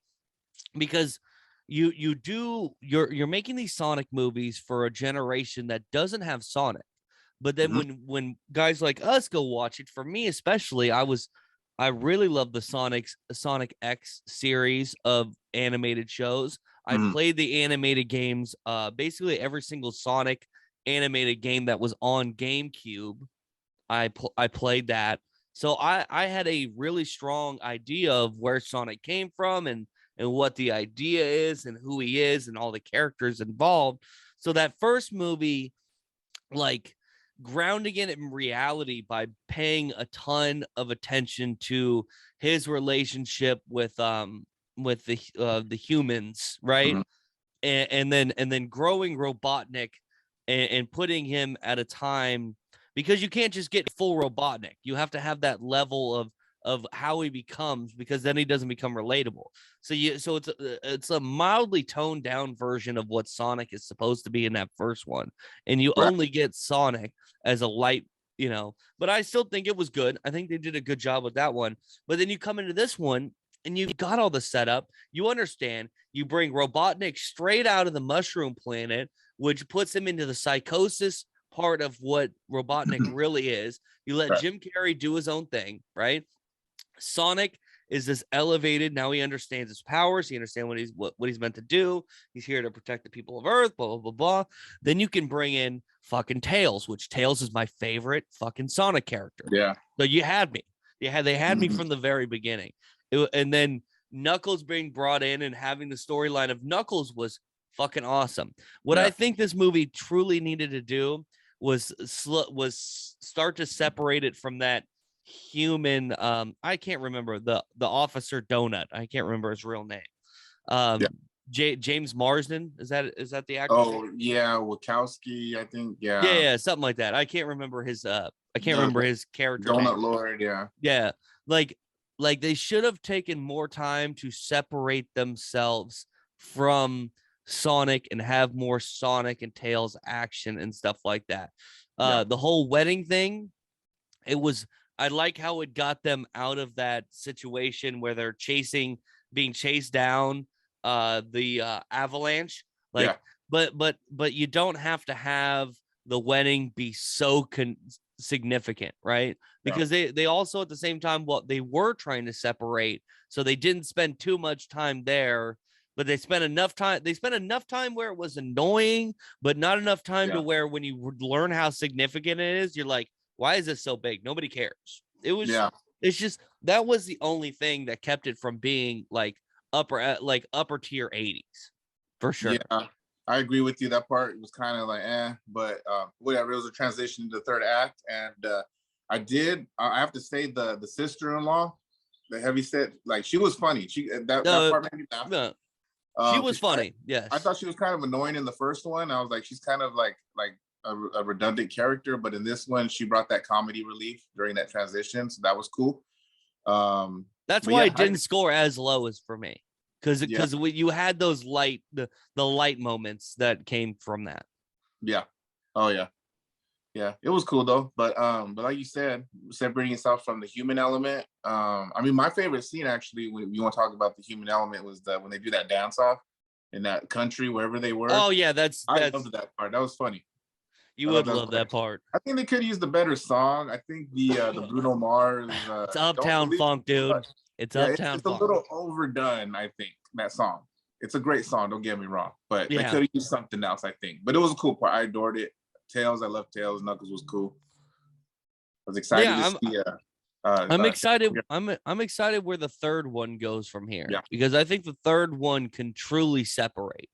Because you're making these Sonic movies for a generation that doesn't have Sonic. But then when guys like us go watch it, for me especially, I really love the Sonic X series of animated shows. I played the animated games, basically every single Sonic animated game that was on GameCube. I played that. So I had a really strong idea of where Sonic came from and what the idea is and who he is and all the characters involved. So that first movie, like, grounding it in reality by paying a ton of attention to his relationship with the humans, right? And then growing Robotnik and putting him at a time, because you can't just get full Robotnik. You have to have that level of how he becomes, because then he doesn't become relatable. So it's a mildly toned down version of what Sonic is supposed to be in that first one, and you only get Sonic as a light, but I still think it was good. I think they did a good job with that one. But then you come into this one and you've got all the setup. You understand, you bring Robotnik straight out of the Mushroom Planet, which puts him into the psychosis part of what Robotnik really is. You let Jim Carrey do his own thing, right? Sonic is this elevated. Now he understands his powers. He understands what he's meant to do. He's here to protect the people of Earth, blah, blah, blah, blah. Then you can bring in fucking Tails, which Tails is my favorite fucking Sonic character. Yeah. So you had me. They had me from the very beginning. And then Knuckles being brought in and having the storyline of Knuckles was fucking awesome. What I think this movie truly needed to do was start to separate it from that human. I can't remember the officer Donut. I can't remember his real name. Yeah. James Marsden, is that the actor? Oh yeah, Wachowski, I think. Yeah. Yeah, something like that. I can't remember his character Donut name. Lord. Yeah. Yeah, like they should have taken more time to separate themselves from Sonic and have more Sonic and Tails action and stuff like that. The whole wedding thing, I like how it got them out of that situation where they're being chased down the avalanche. Like, but you don't have to have the wedding be so significant, right? Because they also at the same time, they were trying to separate, so they didn't spend too much time there, but they spent enough time where it was annoying, but not enough time to where when you learn how significant it is, you're like, why is this so big? Nobody cares. It's just that was the only thing that kept it from being like upper tier 80s for sure. Yeah, I agree with you. That part was kind of like but whatever. It was a transition to the third act, and I have to say the sister-in-law, the heavyset, like she was funny. That part made me laugh. She was funny. Yes, I thought she was kind of annoying in the first one. I was like, she's kind of like a redundant character, but in this one, she brought that comedy relief during that transition, so that was cool. That's why it didn't score as low as for me, because you had those the light moments that came from that. Yeah. Oh yeah. Yeah, it was cool though. But like you said, separating yourself from the human element. I mean, my favorite scene actually, when you want to talk about the human element, was when they do that dance off in that country wherever they were. Oh yeah, I loved that part. That was funny. You would love that part. I think they could use the better song. I think the Bruno Mars. It's Uptown Funk, dude. It's Uptown Funk. It's a little overdone, I think, that song. It's a great song, don't get me wrong. But they could have used something else, I think. But it was a cool part. I adored it. Tails, I love Tails. Knuckles was cool. I was excited to see. I'm excited. I'm excited where the third one goes from here. Yeah. Because I think the third one can truly separate,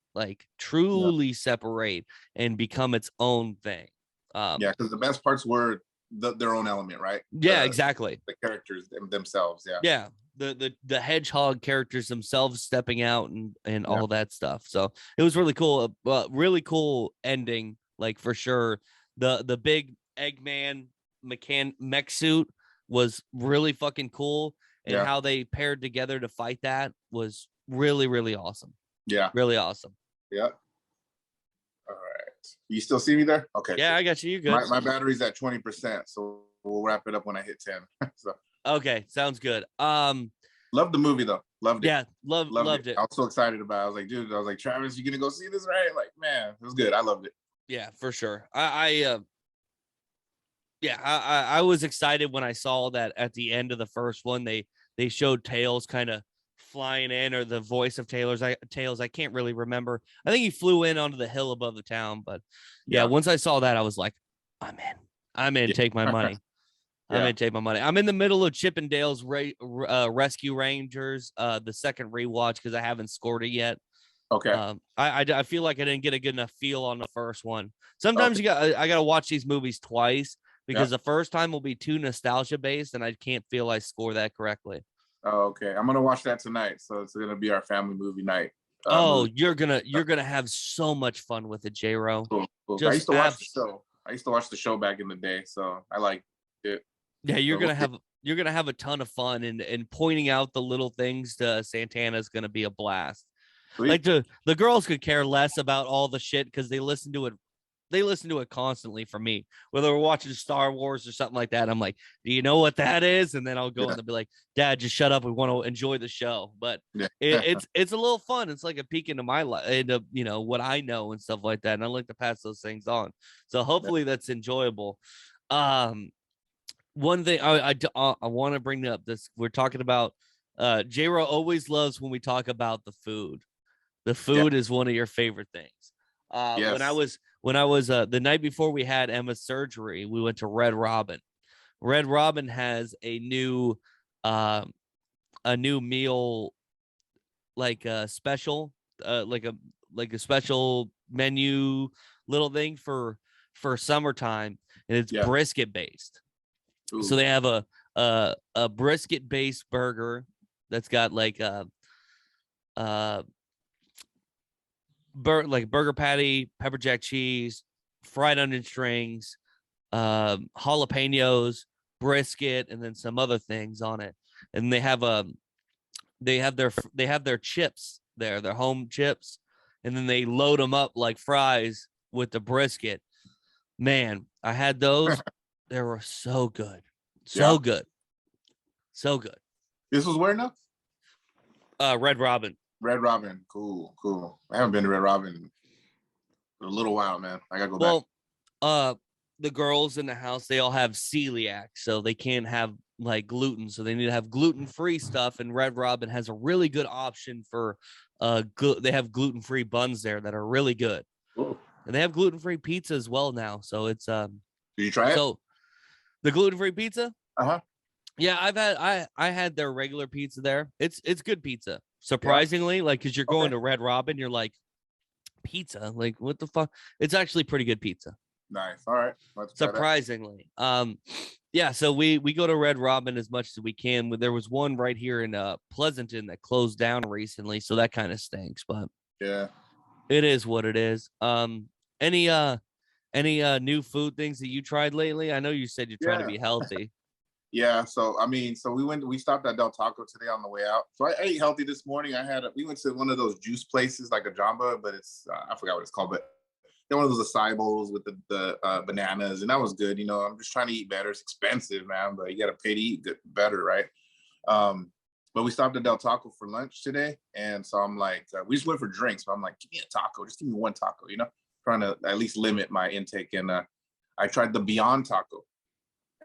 separate and become its own thing. Because the best parts were their own element, right? Exactly. The characters themselves. Yeah. The hedgehog characters themselves stepping out and all that stuff. So it was really cool. Really cool ending. Like for sure, the big Eggman mech suit was really fucking cool, and how they paired together to fight that was really, really awesome. Yeah, really awesome. Yeah. All right, you still see me there? Okay. Yeah, I got you. You good? My battery's at 20%, so we'll wrap it up when I hit 10. So. Okay, sounds good. Loved the movie though. Loved it. Yeah, loved it. I was so excited about it. I was like, dude, Travis, you gonna go see this, right? Like, man, it was good. I loved it. Yeah, for sure. I was excited when I saw that at the end of the first one, they showed Tails kind of flying in, or the voice of Tails. I can't really remember. I think he flew in onto the hill above the town, but once I saw that, I was like, I'm in. Take my money. I'm in. Take my money. I'm in the middle of Chip and Dale's Rescue Rangers, the second rewatch, because I haven't scored it yet. Okay. I feel like I didn't get a good enough feel on the first one. Sometimes I gotta watch these movies twice, because the first time will be too nostalgia based, and I can't feel I score that correctly. Oh, okay. I'm gonna watch that tonight, so it's gonna be our family movie night. You're gonna have so much fun with it, J-Ro. Cool. I used to watch the show. I used to watch the show back in the day, so I like it. Yeah, you're gonna have a ton of fun, and pointing out the little things to Santana is gonna be a blast. Sweet. Like the girls could care less about all the shit because they listen to it constantly from me, whether we're watching Star Wars or something like that. I'm like, do you know what that is? And then I'll go and they'll be like, Dad, just shut up. We want to enjoy the show. But it's a little fun. It's like a peek into my life, into what I know and stuff like that. And I like to pass those things on. So hopefully that's enjoyable. One thing I want to bring up, this we're talking about. J-Ro always loves when we talk about the food. The food is one of your favorite things. Yes. When I was the night before we had Emma's surgery, we went to Red Robin. Red Robin has a new a new meal, like a special, like a special menu little thing for summertime, and it's Yeah. brisket based. So Ooh. they have a brisket based burger that's got like uh like burger patty, pepper jack cheese, fried onion strings, jalapenos, brisket, and then some other things on it. And they have their chips there, their home chips, and then they load them up like fries with the brisket. Man, I had those. They were so good, Yeah. so good, so good. This was where now? Red Robin. Red Robin. Cool, cool. I haven't been to Red Robin in a little while, man. I gotta go back. Well, uh, the girls in the house, they all have celiac, so they can't have like gluten, so they need to have gluten-free stuff. And Red Robin has a really good option for they have gluten-free buns there that are really good. Ooh. And they have gluten-free pizza as well now. So it's Did you try it? so the gluten-free pizza. Uh-huh. Yeah, I had their regular pizza there. It's good pizza. Yeah. Surprisingly, like because you're going Okay. to Red Robin, you're like pizza, like what the fuck? It's actually pretty good pizza. Nice. All right. Let's try that. Surprisingly. Yeah, so we go to Red Robin as much as we can. There was one right here in Pleasanton that closed down recently, so that kind of stinks, but Yeah. it is what it is. Any new food things that you tried lately? I know you said you're trying to be healthy. Yeah. So I mean, so we stopped at Del Taco today on the way out. So I ate healthy this morning. We went to one of those juice places like a Jamba, but it's I forgot what it's called, but they're one of those acai bowls with the bananas, and that was good. You know, I'm just trying to eat better. It's expensive, man, but you got to pay to eat better, right? But we stopped at Del Taco for lunch today, and so I'm like, we just went for drinks. But I'm like, give me a taco, just give me one taco, you know, trying to at least limit my intake. And I tried the Beyond Taco.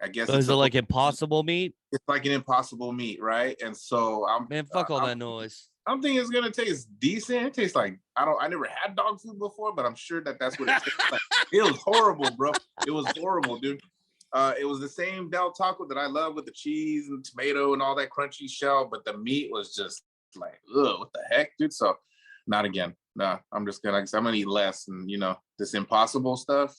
I guess So is it like impossible meat? it's like an impossible meat, right? And so Man, fuck all that noise. I'm thinking it's gonna taste decent. It tastes like I never had dog food before, but I'm sure that's what it tastes like. It was horrible, bro. It was horrible, dude. It was the same Del Taco that I love with the cheese and tomato and all that crunchy shell, but the meat was just like, ugh, what the heck, dude? So, not again. Nah, I'm just gonna eat less, and this impossible stuff.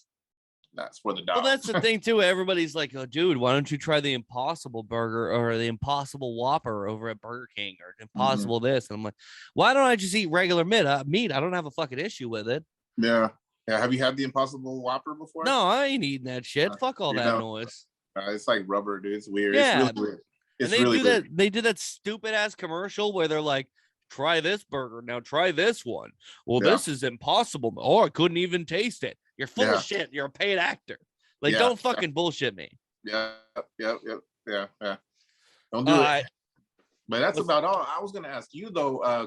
That's for the dog. Well, that's the thing too. Everybody's like, "Oh, dude, why don't you try the Impossible Burger or the Impossible Whopper over at Burger King or Impossible this?" And I'm like, "Why don't I just eat regular meat? I don't have a fucking issue with it." Yeah. Have you had the Impossible Whopper before? No, I ain't eating that shit. Fuck all that noise. It's like rubber, dude. It's weird. Yeah. It's really weird. It's and really weird. They do that stupid ass commercial where they're like, "Try this burger now. Try this one." Well, this is impossible. Oh, I couldn't even taste it. You're full of shit. You're a paid actor. Like, don't fucking bullshit me. Yeah. Don't do it. But that's about all. I was going to ask you, though, I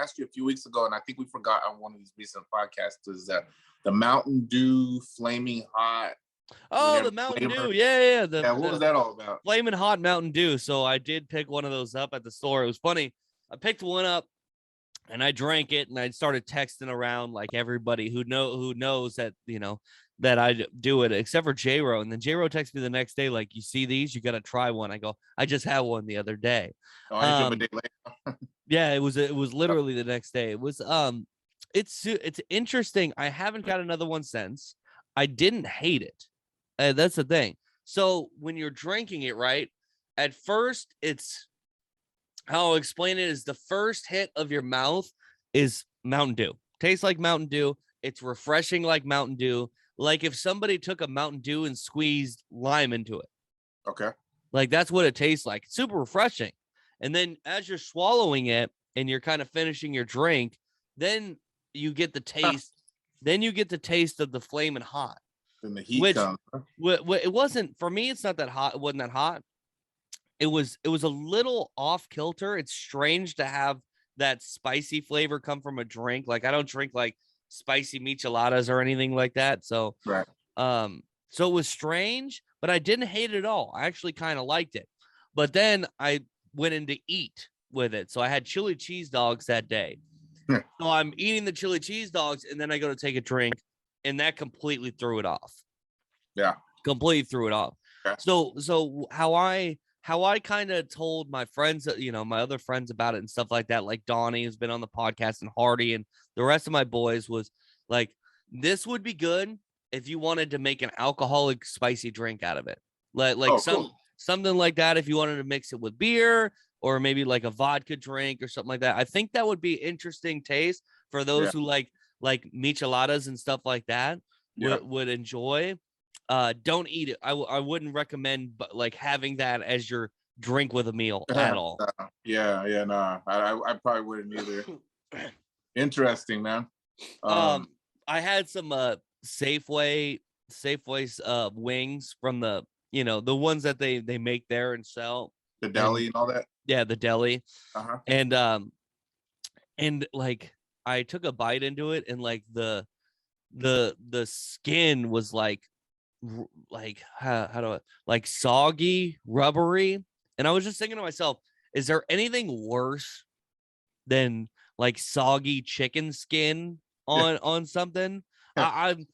asked you a few weeks ago, and I think we forgot on one of these recent podcasts, is the Mountain Dew Flaming Hot. Oh, the Mountain Dew. Yeah. What was that all about? Flaming Hot Mountain Dew. So I did pick one of those up at the store. It was funny. I picked one up. And I drank it, and I started texting around like everybody who knows that that I do it, except for J-Ro. And then J-Ro texted me the next day, like, "You see these? You got to try one." I go, "I just had one the other day." A day later. Yeah, it was literally the next day. It was it's interesting. I haven't got another one since. I didn't hate it. That's the thing. So when you're drinking it, right, at first it's. How I'll explain it is the first hit of your mouth is Mountain Dew. Tastes like Mountain Dew. It's refreshing like Mountain Dew. Like if somebody took a Mountain Dew and squeezed lime into it. Okay. Like that's what it tastes like. It's super refreshing. And then as you're swallowing it and you're kind of finishing your drink, then you get the taste. Then you get the taste of the Flamin' Hot. And the heat comes. It wasn't, for me, it's not that hot. It wasn't that hot. It was a little off kilter. It's strange to have that spicy flavor come from a drink. Like I don't drink like spicy micheladas or anything like that. So, right. So it was strange, but I didn't hate it at all. I actually kind of liked it. But then I went in to eat with it. So I had chili cheese dogs that day. So I'm eating the chili cheese dogs, and then I go to take a drink, and that completely threw it off. Yeah. Completely threw it off. Okay. So how I how I kind of told my friends, my other friends about it and stuff like that, like Donnie who's been on the podcast and Hardy and the rest of my boys was like, this would be good if you wanted to make an alcoholic spicy drink out of it. Like Cool. something like that. If you wanted to mix it with beer or maybe like a vodka drink or something like that, I think that would be interesting taste for those who like micheladas and stuff like that would enjoy. Don't eat it. I wouldn't recommend but like having that as your drink with a meal at all. Nah. I probably wouldn't either. Interesting, man. I had some Safeway's wings from the the ones that they make there and sell. The deli and all that. Yeah, the deli. Uh-huh. And like I took a bite into it and like the skin was like how do I like soggy, rubbery. And I was just thinking to myself, is there anything worse than like soggy chicken skin on something? I'm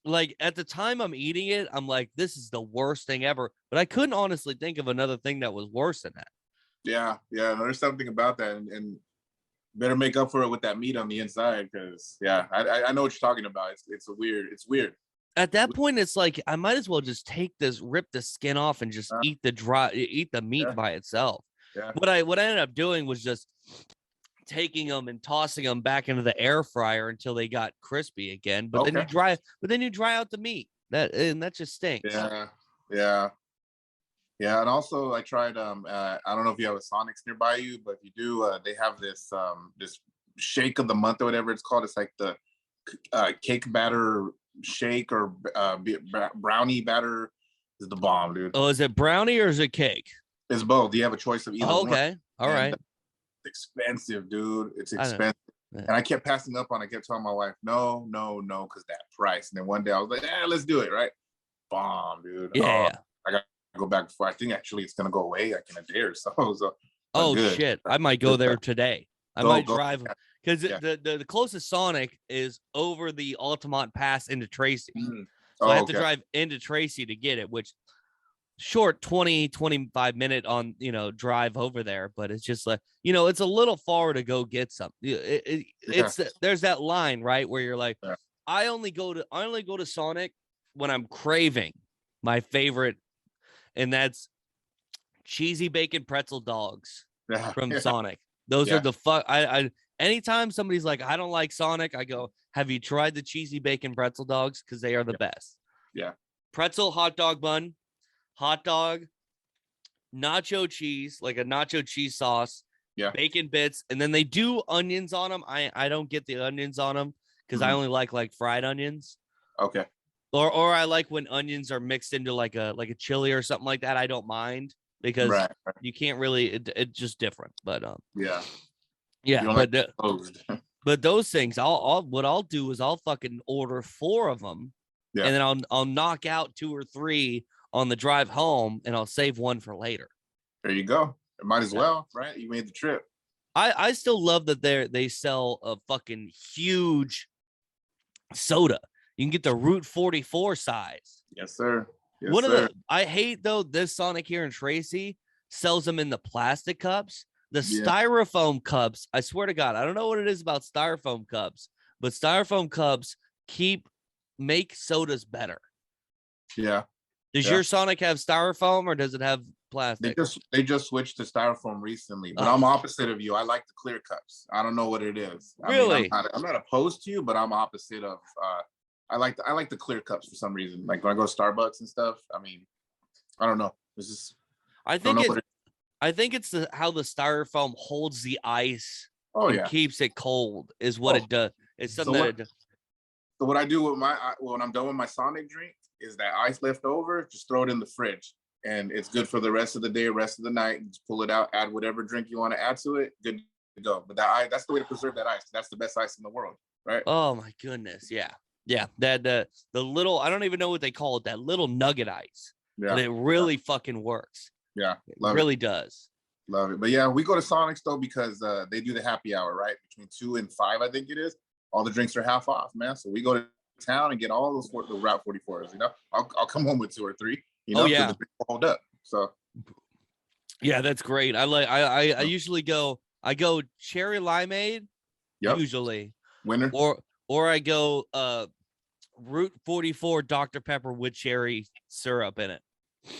like at the time I'm eating it, I'm like, this is the worst thing ever. But I couldn't honestly think of another thing that was worse than that. Yeah, there's something about that, and better make up for it with that meat on the inside, because I know what you're talking about. It's weird. At that point, it's like I might as well just rip the skin off and just eat the meat by itself. Yeah. What I ended up doing was just taking them and tossing them back into the air fryer until they got crispy again. But then you dry out the meat. That just stinks. Yeah, and also I tried. I don't know if you have a Sonics nearby you, but if you do, they have this this shake of the month or whatever it's called. It's like the cake batter shake or brownie batter is the bomb, dude. Oh, is it brownie or is it cake? It's both. You have a choice of either. Okay, all right. It's expensive, dude. It's expensive. And I kept passing up on it. I kept telling my wife, no, because that price. And then one day I was like, let's do it, right? Bomb, dude. Yeah. I got to go back before. I think actually it's going to go away like in a day or so. Shit. I might go there today. I might drive because the closest Sonic is over the Altamont Pass into Tracy. So I have to drive into Tracy to get it, which short 20-25 minute on drive over there, but it's just like it's a little far to go get something. It's there's that line right where you're like, I only go to Sonic when I'm craving my favorite, and that's cheesy bacon pretzel dogs from Sonic. Those are the I anytime somebody's like, I don't like Sonic, I go, have you tried the cheesy bacon pretzel dogs? Because they are the best. Pretzel hot dog bun, hot dog, nacho cheese, like a nacho cheese sauce, bacon bits, and then they do onions on them. I don't get the onions on them because I only like fried onions. Okay. Or I like when onions are mixed into like a chili or something like that. I don't mind because you can't really. It's just different. But but those things, I'll do is I'll fucking order 4 of them, and then I'll knock out 2 or 3 on the drive home, and I'll save 1 for later. There you go. It might as well, right? You made the trip. I still love that they sell a fucking huge soda. You can get the Route 44 size. Yes, sir. I hate though this Sonic here in Tracy sells them in the plastic cups. The styrofoam cups, I swear to God, I don't know what it is about styrofoam cups, but styrofoam cups make sodas better. Yeah. Does your Sonic have styrofoam or does it have plastic? They just switched to styrofoam recently, but I'm opposite of you. I like the clear cups. I don't know what it is. Really? I'm not opposed to you, but I'm opposite of I like the clear cups for some reason. Like when I go to Starbucks and stuff. I mean, I don't know. It's just I think it's how the styrofoam holds the ice and keeps it cold is what it does. It's something it does. So what I do with when I'm done with my Sonic drink is that ice left over, just throw it in the fridge. And it's good for the rest of the day, rest of the night. Just pull it out, add whatever drink you want to add to it. Good to go. But that's the way to preserve that ice. That's the best ice in the world, right? Oh my goodness. Yeah. That the little, I don't even know what they call it, that little nugget ice. Yeah. But it really fucking works. Yeah. It really does. Love it. But yeah, we go to Sonic's though because they do the happy hour, right? Between 2 and 5, I think it is. All the drinks are half off, man. So we go to town and get all those the Route 44s. I'll come home with 2 or 3. The drinks will hold up. So Yeah, that's great. I usually I go cherry limeade Yep. usually, Winner. or I go Route 44 Dr. Pepper with cherry syrup in it.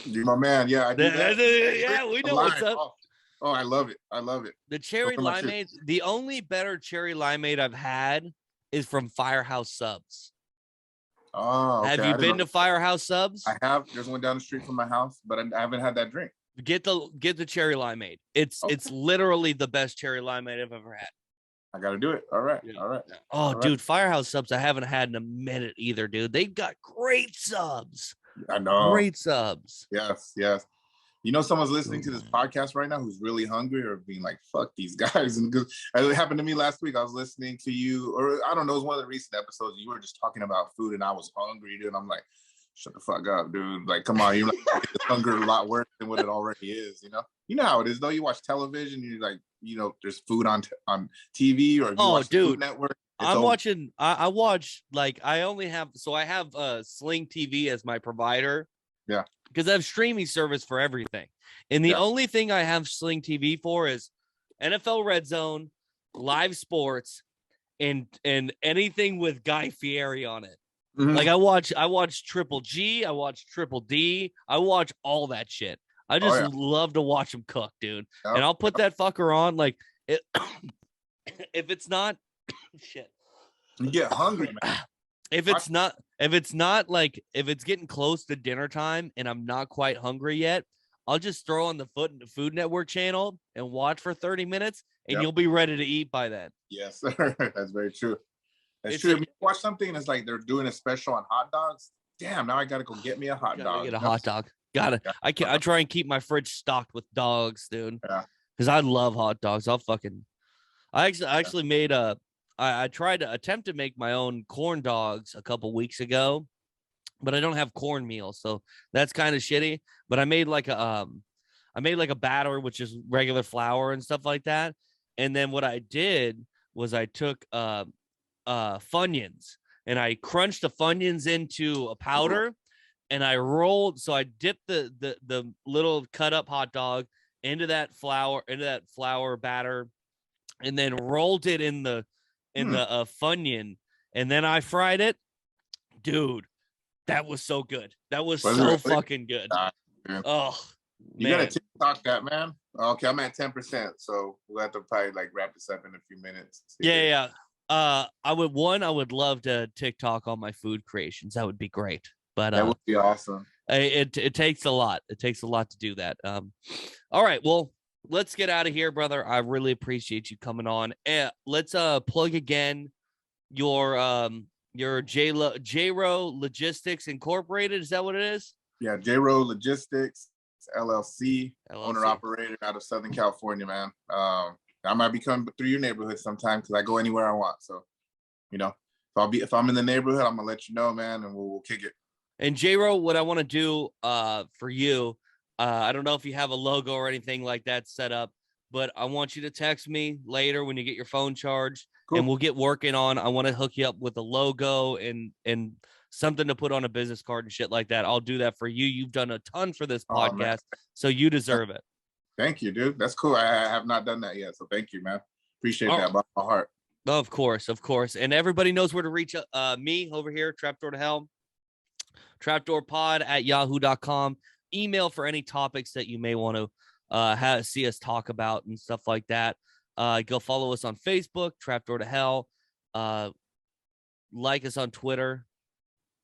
You're my man. Yeah, I do that. Yeah, we I'm know what's lying. up. Oh, I love it. I love it. The Those cherry are my shit. limeade, the only better cherry limeade I've had is from Firehouse Subs. Oh, Have okay. you I didn't been know. to Firehouse Subs? I have. There's one down the street from my house, but I haven't had that drink. Get the cherry limeade. It's Okay. literally the best cherry limeade I've ever had. I got to do it. All right. Yeah. All right. Oh, All right. dude, Firehouse Subs I haven't had in a minute either, dude. They've got great subs. I know. Great subs. Yes. Yes. You know, someone's listening to this podcast right now who's really hungry or being like, fuck these guys. And because it happened to me last week, I was listening to you, or I don't know, it was one of the recent episodes. You were just talking about food and I was hungry, dude. I'm like, shut the fuck up, dude. Like, come on, you're like making the hunger a lot worse than what it already is, you know? You know how it is, though. You watch television, you're like, you know, there's food on TV, or if you watch the Food Network. I'm watching, I watch, like, I have Sling TV as my provider. Yeah. Because I have streaming service for everything. And the only thing I have Sling TV for is NFL Red Zone, live sports, and anything with Guy Fieri on it. Mm-hmm. Like I watch Triple G, I watch Triple D, I watch all that shit. I just love to watch them cook, dude. Yep. And I'll put that fucker on. Like it, if it's not shit. You get hungry, man. If it's getting close to dinner time and I'm not quite hungry yet, I'll just throw on the Food Network channel and watch for 30 minutes and you'll be ready to eat by then. Yes, sir. That's very true. That's true. If you watch something and it's like they're doing a special on hot dogs, damn, now I gotta go get me a hot dog. Get a hot dog. I try and keep my fridge stocked with dogs, dude. Yeah. Because I love hot dogs. I actually made I tried to attempt to make my own corn dogs a couple weeks ago, but I don't have cornmeal, so that's kind of shitty. But I made like a batter, which is regular flour and stuff like that. And then what I did was I took Funyuns and I crunched the Funyuns into a powder, and I rolled. So I dipped the little cut up hot dog into that flour batter, and then rolled it in the Funyun, and then I fried it. Dude, that was so good. That was so fucking good. Oh, you gotta TikTok that, man. Okay, I'm at 10%, so we'll have to probably like wrap this up in a few minutes. Yeah. I would love to TikTok all my food creations. That would be great. But that would be awesome. It takes a lot. It takes a lot to do that. All right, well, let's get out of here, brother. I really appreciate you coming on. Let's plug again your J-Ro Logistics Incorporated. Is that what it is? Yeah, J-Ro Logistics LLC, owner operator out of Southern California, man. I might be coming through your neighborhood sometime because I go anywhere I want. So, you know, if I'm in the neighborhood, I'm gonna let you know, man, and we'll kick it. And J-Ro, what I want to do for you, I don't know if you have a logo or anything like that set up, but I want you to text me later when you get your phone charged, and we'll get working on. I want to hook you up with a logo and something to put on a business card and shit like that. I'll do that for you. You've done a ton for this podcast, so you deserve it. Thank you, dude. That's cool. I have not done that yet, so thank you, man. Appreciate that by my heart. Of course. And everybody knows where to reach me over here, Trapdoor to Hell, trapdoorpod@yahoo.com. Email for any topics that you may want to see us talk about and stuff like that. Go follow us on Facebook, Trapdoor to Hell. Like us on Twitter.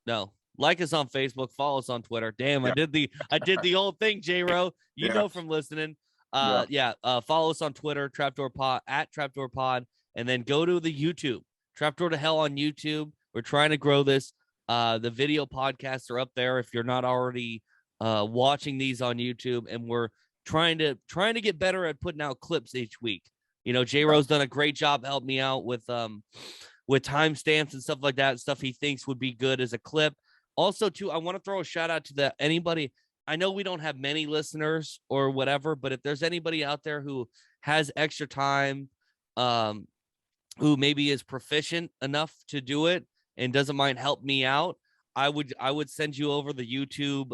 No, like us on Facebook. Follow us on Twitter. Damn, yeah. I did the old thing, J-Ro. You know from listening. Follow us on Twitter, Trapdoor Pod @Trapdoor Pod, and then go to the YouTube, Trapdoor to Hell on YouTube. We're trying to grow this. The video podcasts are up there if you're not already watching these on YouTube, and we're trying to get better at putting out clips each week. You know, J-Ro's done a great job helping me out with timestamps and stuff like that, stuff he thinks would be good as a clip. Also, too, I want to throw a shout out to anybody. I know we don't have many listeners or whatever, but if there's anybody out there who has extra time, who maybe is proficient enough to do it and doesn't mind help me out, I would send you over the YouTube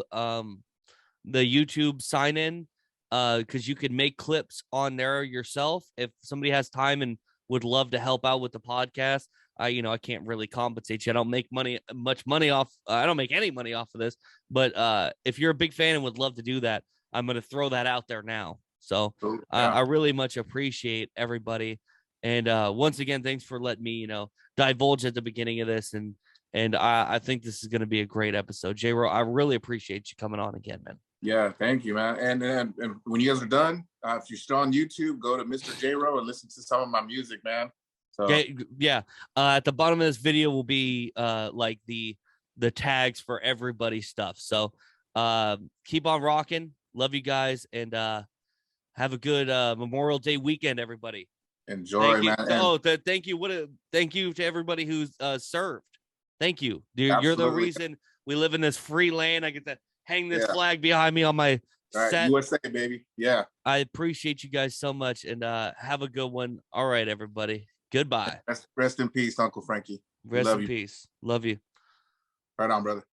sign in because you could make clips on there yourself if somebody has time and would love to help out with the podcast. I can't really compensate you. I don't make much money off. I don't make any money off of this, but if you're a big fan and would love to do that, I'm going to throw that out there now. So I really much appreciate everybody. And once again, thanks for letting me, divulge at the beginning of this. And I think this is going to be a great episode. J-Ro, I really appreciate you coming on again, man. Yeah, thank you, man. And when you guys are done, if you're still on YouTube, go to Mr. J-Ro and listen to some of my music, man. So yeah. At the bottom of this video will be like the tags for everybody's stuff. So keep on rocking. Love you guys, and have a good Memorial Day weekend, everybody. Enjoy, man. Thank you. Thank you to everybody who's served. Thank you. You're the reason we live in this free land. I get to hang this flag behind me on my set. USA, baby. Yeah. I appreciate you guys so much, and have a good one. All right, everybody. Goodbye. Rest in peace, Uncle Frankie. Rest in peace. Love you. Right on, brother.